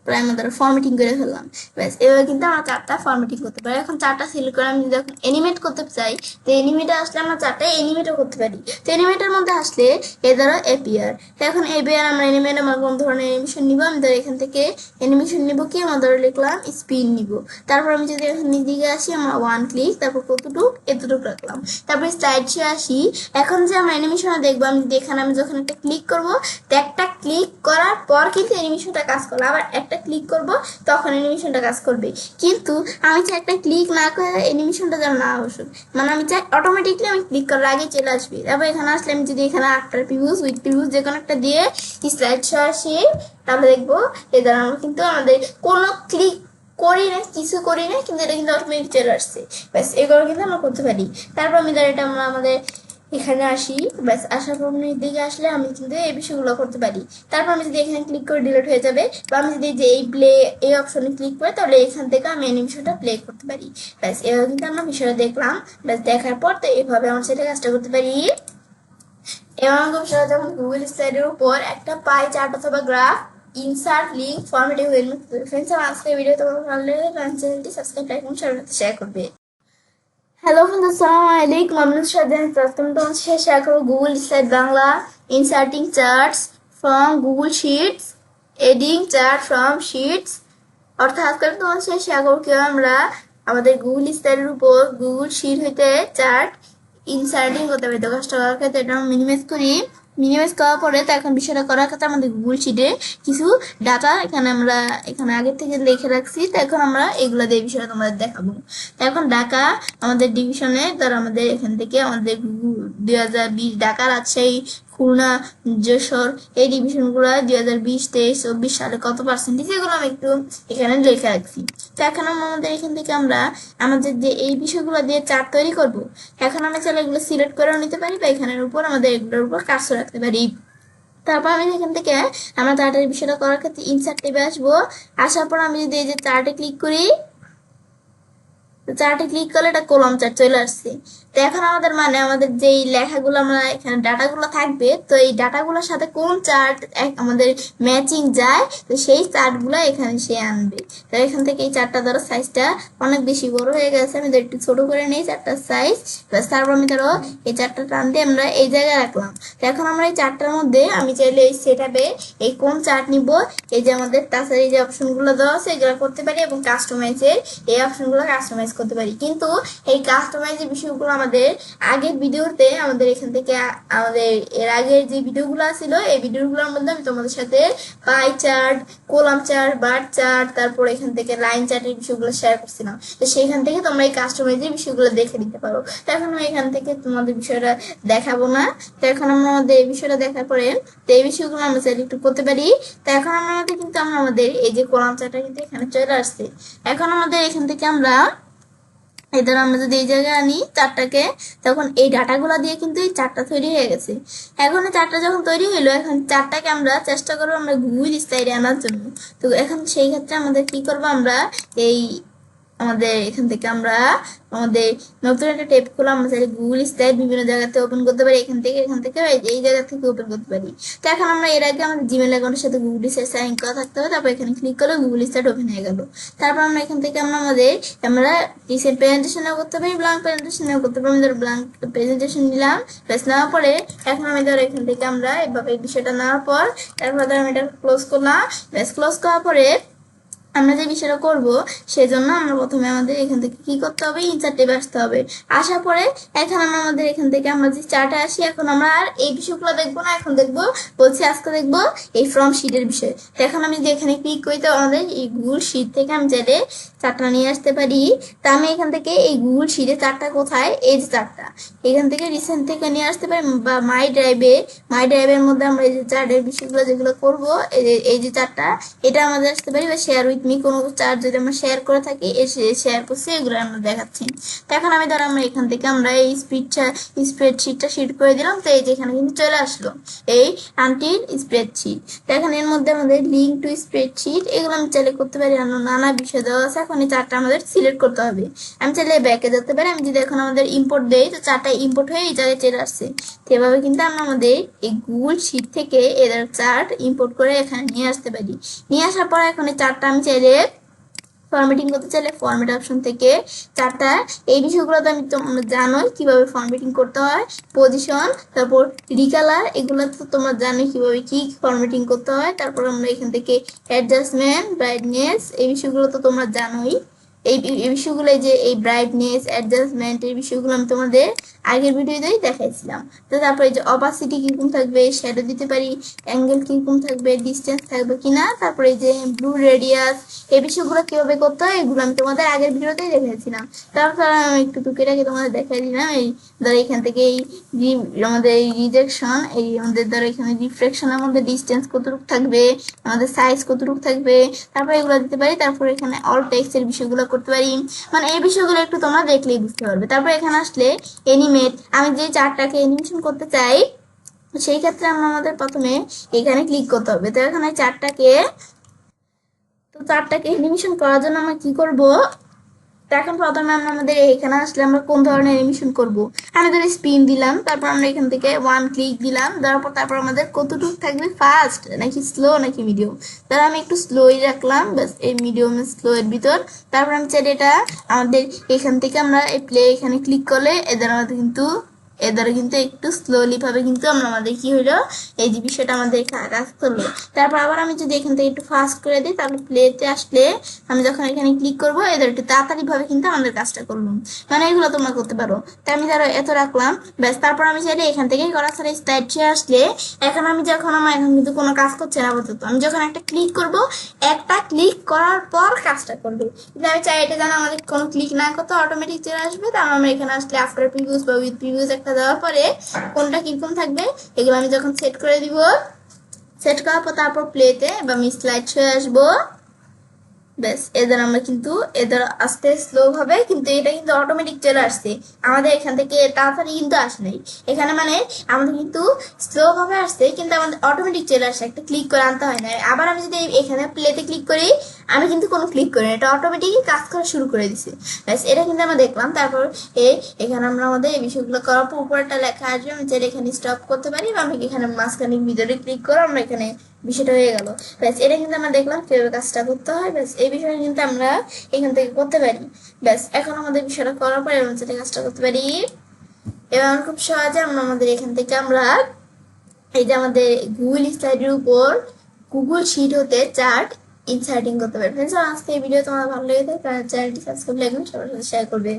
প্রাইম দ্বারা ফরম্যাটিং করে ফেললাম। ব্যাস এভাবে কিন্তু আমরা চারটা ফরম্যাটিং করতে পারি। এখন চারটা সিলেক্ট করে আমি যদি এখন অ্যানিমেট করতে চাই, তো অ্যানিমেটে আসলে আমরা চারটা অ্যানিমেটও করতে পারি। তো অ্যানিমেটের মধ্যে আসলে এ দ্বারা এপিআর, তো এখন এপিআর আমরা অ্যানিমেট আমার কোন ধরনের অ্যানিমেশন নিব, আমি ধর এখান থেকে অ্যানিমেশন নিব কি, আমরা ধরে লিখলাম স্পিন নিব। তারপর আমি যদি এখন দিকে আসি, আমরা ওয়ান ক্লিক, তারপর কতটুক এতটুক রাখলাম। তারপর স্লাইড শো আসি, এখন যে আমরা অ্যানিমেশনে দেখবো, আমি যদি এখানে আমি যখন একটা ক্লিক করব, তো একটা ক্লিক করার পর কিন্তু অ্যানিমেশনটা কাজ করবে, আবার একটা ক্লিক করব তখন অ্যানিমেশনটা কাজ করবে। কিন্তু আমি চাই একটা ক্লিক না করে অ্যানিমেশনটা যেন না আসুক, মানে আমি চাই অটোমেটিকলি আমি ক্লিক করার আগে চলে আসবে। তারপর এখানে আসলে আমি যদি এখানে আফটার প্রিভিউস উইথ প্রিভিউস যে কোনো একটা দিয়ে স্লাইড শো আসি, তাহলে দেখবো এ দ্বারা আমরা কিন্তু আমাদের কোনো ক্লিক করি না, কিছু করি না, কিন্তু এটা কিন্তু অটোমেটিক চলে আসছে। ব্যাস এগুলো কিন্তু আমরা করতে পারি। তারপর আমি ধর এটা আমরা আমাদের এখানে আসি, ব্যাস আসার পর দিকে আসলে আমি কিন্তু এই বিষয়গুলো করতে পারি। তারপর আমি যদি এখানে ক্লিক করে ডিলিট হয়ে যাবে, বা আমি যদি যে এই প্লে এই অপশনে ক্লিক করে, তাহলে এখান থেকে আমি অ্যানিমেশনটা প্লে করতে পারি। ব্যাস এভাবে কিন্তু আমরা বিষয়টা দেখলাম। ব্যাস দেখার পর তো এইভাবে আমরা সেটা কাজটা করতে পারি। এবং খুব সহজ, যখন গুগল স্লাইডের উপর একটা পাই চার্ট অথবা গ্রাফ ইনসার্ট লিঙ্ক ফরম্যাটে হয়ে ফ্রেন্ডস, আমার আজকের ভিডিও তোমার ভালো লাগলে চ্যানেলটি সাবস্ক্রাইব লাইক এবং শেয়ার করবে। হ্যালো ফ্রেন্ডস, আসসালামু আলাইকুম। আমি তোমাদের সাথে শেয়ার করবো Google slide Bangla, inserting charts from Google shits, adding chart from shits. অর্থাৎ আজকে তোমাদের সাথে শেয়ার করবো কিভাবে আমরা আমাদের গুগল স্লাইডের উপর গুগল শিট হইতে চার্ট ইনসার্টিং করতে পারি। তো কাজটা করার ক্ষেত্রে এটা আমরা মিনিমাইজ করি। মিনিমাইজ করার পরে তো এখন বিষয়টা করার ক্ষেত্রে আমাদের গুগল শিটে কিছু ডাটা আমরা এখানে আগে থেকে লিখে রাখছি। তো এখন আমরা এগুলো দিয়ে বিষয়টা তোমাদের দেখাবো। তো এখন ঢাকা আমাদের ডিভিশনে ধর আমাদের এখান থেকে আমাদের 2020 ঢাকা, রাজশাহী, খুলনা, যশোর এই ডিভিশনগুলো 2020, 23, 24 সালে কত পার্সেন্টেজ, এগুলো আমি একটু এখানে লিখে রাখছি। তো এখন আমাদের এখান থেকে আমরা আমাদের যে এই বিষয়গুলো দিয়ে চার্ট তৈরি করব, এখন আমরা চাইলে এগুলো সিলেক্ট করেও নিতে পারি, বা এখানের উপর আমাদের এগুলোর উপর কাজও রাখতে পারি। তারপর আমি এখান থেকে আমরা চার্টের বিষয়টা করার ক্ষেত্রে ইনসার্ট ট্যাবে আসবো। আসার পর আমি যদি এই যে চার্টে ক্লিক করি, চার্টে ক্লিক করলে এটা কলাম চার্ট চলে আসছে। তো এখন আমাদের মানে আমাদের যেই লেখাগুলো আমরা এখানে ডাটাগুলো থাকবে, তো এই ডাটাগুলোর সাথে কোন চার্ট আমাদের ম্যাচিং যায়, তো সেই চার্টগুলো এখানে সে আনবে। তো এখান থেকে এই চার্টটা ধরো সাইজটা অনেক বেশি বড় হয়ে গেছে, আমি একটু ছোট করে নিই চার্টটার সাইজ। তারপর আমি ধরো এই চার্টটা টান দিয়ে আমরা এই জায়গায় রাখলাম। তো এখন আমরা এই চার্টটার মধ্যে আমি চাইলে এই সেটআপে এই কোন চার্ট নিব, এই যে আমাদের তাছাড়া এই যে অপশনগুলো দেওয়া আছে এগুলো করতে পারি, এবং কাস্টমাইজের এই অপশনগুলো কাস্টমাইজ করতে পারি। কিন্তু এই কাস্টমাইজের বিষয়গুলো আমাদের আগের ভিডিওতে আমাদের এখান থেকে আমাদের এর আগের যে ভিডিওগুলো ছিল, এই ভিডিওগুলোর মধ্যে আমি তোমাদের সাথে pie chart, column chart, bar chart, তারপর এখান থেকে লাইন চার্টের বিষয়গুলো শেয়ার করছিলাম। তো সেইখান থেকে তোমরা এই কাস্টমাইজের বিষয়গুলো দেখে নিতে পারো। তো এখন আমি এখান থেকে তোমাদের বিষয়টা দেখাবো না। তো এখন আমরা আমাদের এই বিষয়টা দেখার পরে তো এই বিষয়গুলো আমরা চাইলে একটু করতে পারি। তো এখন আমাদের কিন্তু আমাদের এই যে কলাম চার্টটা কিন্তু এখানে চলে আসছে। এখন আমাদের এখান থেকে আমরা এদের আমরা যদি এই জায়গায় আনি চারটাকে, তখন এই ডাটাগুলো দিয়ে কিন্তু এই চারটা তৈরি হয়ে গেছে। এখন এই চারটা যখন তৈরি হইলো, এখন চারটাকে আমরা চেষ্টা করবো আমরা গুগল স্লাইডে আনার জন্য। তো এখন সেই ক্ষেত্রে আমাদের কি করবো, আমরা এই আমাদের এখান থেকে আমরা আমাদের নতুন একটা ট্যাব খুলে আমরা চাইলে গুগল স্লাইড বিভিন্ন জায়গাতে ওপেন করতে পারি। এখান থেকে এই জায়গা থেকে ওপেন করতে পারি। তো এখন আমরা এর আগে আমাদের জিমেল অ্যাকাউন্টের সাথে গুগল স্লাইড সাইন করা থাকতে হবে। তারপর এখানে ক্লিক করলে গুগল স্লাইড ওপেন হয়ে গেল। তারপর আমরা এখান থেকে আমরা রিসেন্ট প্রেজেন্টেশনও করতে পারি, ব্ল্যাঙ্ক প্রেজেন্টেশনও করতে পারি। আমি ধরো ব্ল্যাঙ্ক প্রেজেন্টেশন নিলাম, প্লাস নেওয়ার পরে এখন আমি ধরো এখান থেকে আমরা এভাবে এই বিষয়টা নেওয়ার পর তারপর ধরো আমি এটা ক্লোজ করলাম। প্লাস ক্লোজ করার পরে আমরা যে বিষয়টা করব, সেজন্য আমরা প্রথমে আমাদের এখান থেকে কি করতে হবে, ইনসার্ট ট্যাবে আসতে হবে। আসার পরে এখন আমরা আমাদের এখান থেকে আমরা যে চার্টে আসি, এখন আমরা আর এই বিষয়গুলো দেখবো না, এখন দেখবো বলছি আজকে দেখবো এই ফ্রম শিটের বিষয়। তো এখন আমি যে এখানে ক্লিক করি, তো আমাদের এই গুগল শিট থেকে আমি চাইলে চারটা নিয়ে আসতে পারি। তা আমি এখান থেকে এই গুগল শিটে চারটা কোথায়, এই যে চারটা এখান থেকে রিসেন্ট থেকে নিয়ে আসতে পারি, বা মাই ড্রাইভের মধ্যে আমরা এই যে চার্টের বিষয়গুলো যেগুলো করবো, এই যে চারটা এটা আমাদের আসতে পারি, বা শেয়ার উইথ মি কোনো চার্ট যদি আমরা শেয়ার করে থাকি এসে শেয়ার করছি এগুলো আমরা দেখাচ্ছি। তো এখন আমি ধরো আমরা এখান থেকে আমরা এই স্প্রেডশিটটা শিট করে দিলাম। তো এই যে এখানে কিন্তু চলে আসলো এই আন্টির স্প্রেডশিট। তো এখন এর মধ্যে আমাদের লিঙ্ক টু স্প্রেডশিট এগুলো আমি চাইলে করতে পারি, নানা বিষয় দেওয়া আছে। এখন এই চার্টটা আমাদের সিলেক্ট করতে হবে। আমি চাইলে ব্যাকে যেতে পারি। আমি যদি এখন আমাদের ইম্পোর্ট দেই তো চার্টটা ইম্পোর্ট হয়ে এই জায়গায় চলে আসছে। তো এভাবে কিন্তু আমরা আমাদের এই গুগল শিট থেকে এদের চার্ট ইম্পোর্ট করে এখানে নিয়ে আসতে পারি। নিয়ে আসার পর এখন এই চার্টটা আমি চাইলে ফরম্যাটিং করতে চাইলে ফরম্যাট অপশন থেকে চার্টটা এই বিষয়গুলো তো আমি তোমরা জানোই কিভাবে ফরম্যাটিং করতে হয়। পজিশন, তারপর রিকালার, এগুলো তো তোমরা জানোই কিভাবে কি ফরম্যাটিং করতে হয়। তারপর আমরা এখান থেকে অ্যাডজাস্টমেন্ট, ব্রাইটনেস, এই বিষয়গুলো তো তোমরা জানোই। এই বিষয়গুলো যে এই ব্রাইটনেস, অ্যাডজাস্টমেন্ট, এই বিষয়গুলো আমি তোমাদের আগের ভিডিওতেই দেখাইছিলাম। তো তারপরে যে অপাসিটি কিরকম থাকবে, শ্যাডো দিতে পারি, অ্যাঙ্গেল কিরকম থাকবে, ডিস্টেন্স থাকবে কিনা, তারপরে যে ব্লু রেডিয়াস, এই বিষয়গুলো কিভাবে করতে হয় এগুলো আমি তোমাদের আগের ভিডিওতেই দেখাইছিলাম। তারপর আমি একটু টুকিটাকি তোমাদের দেখাই দিলাম। এই ধরো এখান থেকে এই আমাদের এই রিজেকশন, এই আমাদের ধরো এখানে রিফ্লেকশনের মধ্যে ডিস্টেন্স কতটুকু থাকবে, আমাদের সাইজ কতটুকু থাকবে, তারপরে এগুলো দিতে পারি। তারপর এখানে অল টেক্সটের বিষয়গুলো করতে পারি। মানে এই বিষয়গুলো একটু তোমরা দেখলেই বুঝতে পারবে। তারপর এখানে আসলে এনিমেট, আমি যে চার্টটাকে অ্যানিমেশন করতে চাই সেই ক্ষেত্রে আমাদের প্রথমে এখানে ক্লিক করতে হবে। তো এখানে চার্টটাকে অ্যানিমেশন করার জন্য আমরা কি করব, এখন প্রথমে আমরা আমাদের এখানে আসলে আমরা কোন ধরনের অ্যানিমেশন করব। আমি ধরে স্পিন দিলাম, তারপর আমরা এখান থেকে ওয়ান ক্লিক দিলাম, দেওয়ার পর তারপর আমাদের কতটুকু থাকবে, ফাস্ট নাকি স্লো নাকি মিডিয়াম। তাহলে আমি একটু স্লোই রাখলাম, ব্যাস এই মিডিয়াম স্লো এর ভিতর। তারপর আমি চাই এটা আমাদের এখান থেকে আমরা এই প্লে এখানে ক্লিক করলে এদের আমাদের কিন্তু একটু স্লোলি ভাবে কিন্তু আমরা আমাদের কি হলো এই যে বিষয়টা আমাদের কাজ করলো। তারপর আবার আমি যদি এখান থেকে একটু ফাস্ট করে দিই তাহলে প্লেতে আসলে আমি যখন এখানে ক্লিক করবো এদের একটু তাড়াতাড়ি ভাবে কিন্তু আমাদের কাজটা করলাম। মানে এগুলো তোমরা করতে পারো। তাই আমি ধরো এত রাখলাম, ব্যাস। তারপর আমি চাইলে এখান থেকেই করা ছাড়া স্লাইড আসলে এখন আমি যখন আমার এখন কিন্তু কোনো কাজ করছে না আপাতত, আমি যখন একটা ক্লিক করব, একটা ক্লিক করার পর কাজটা করবে। কিন্তু আমি চাই এটা যেন আমাদের কোনো ক্লিক না করতে অটোমেটিক চলে আসবে। তারপর আমরা এখানে আসলে আফটার প্রিভিউস বা উইথ প্রিভিউস একটা দেওয়ার পরে কোনটা কিরকম থাকবে এগুলো আমি যখন সেট করে দিব, সেট করার পর তারপর প্লেতে বা আমি স্লাইড হয়ে আসবো, ব্যাস। এদের আমরা কিন্তু এদের আস্তে স্লো ভাবে কিন্তু এটা কিন্তু অটোমেটিক চলে আসছে আমাদের এখান থেকে, তাড়াতাড়ি কিন্তু আসে নাই এখানে। মানে আমাদের কিন্তু স্লো ভাবে আসছে কিন্তু আমাদের অটোমেটিক চলে আসছে, একটা ক্লিক করে আনতে হয় না। আবার আমি যদি এখানে প্লেতে ক্লিক করি, আমি কিন্তু কোনো ক্লিক করি না, এটা অটোমেটিকই কাজ করা শুরু করে দিছে, ব্যাস। এটা কিন্তু আমরা দেখলাম। তারপর এখানে আমরা আমাদের এই বিষয়গুলো করার পর উপরটা লেখা আসবে, আমি চাইলে এখানে স্টপ করতে পারি বা আমি এখানে মাঝখানে ভিতরে ক্লিক করে আমরা এখানে বিষয়টা হয়ে গেল, ব্যাস। এটা কিন্তু আমরা দেখলাম কিভাবে কাজটা করতে হয়, ব্যাস। এই বিষয়টা কিন্তু আমরা এখান থেকে করতে পারি, ব্যাস। এখন আমাদের বিষয়টা করার পরে আমরা যেটা কাজটা করতে পারি, এবার খুব সহজে আমরা আমাদের এখান থেকে আমরা এই যে আমাদের গুগল স্লাইডের উপর গুগল শিট হতে চার্ট ইনসার্টিং করতে পারি। ফ্রেন্ডস, আজকে এই ভিডিও তোমার ভালো লেগে থাকে তাহলে চ্যানেলটি সাবস্ক্রাইব, লাইক, সবার সাথে শেয়ার করবে।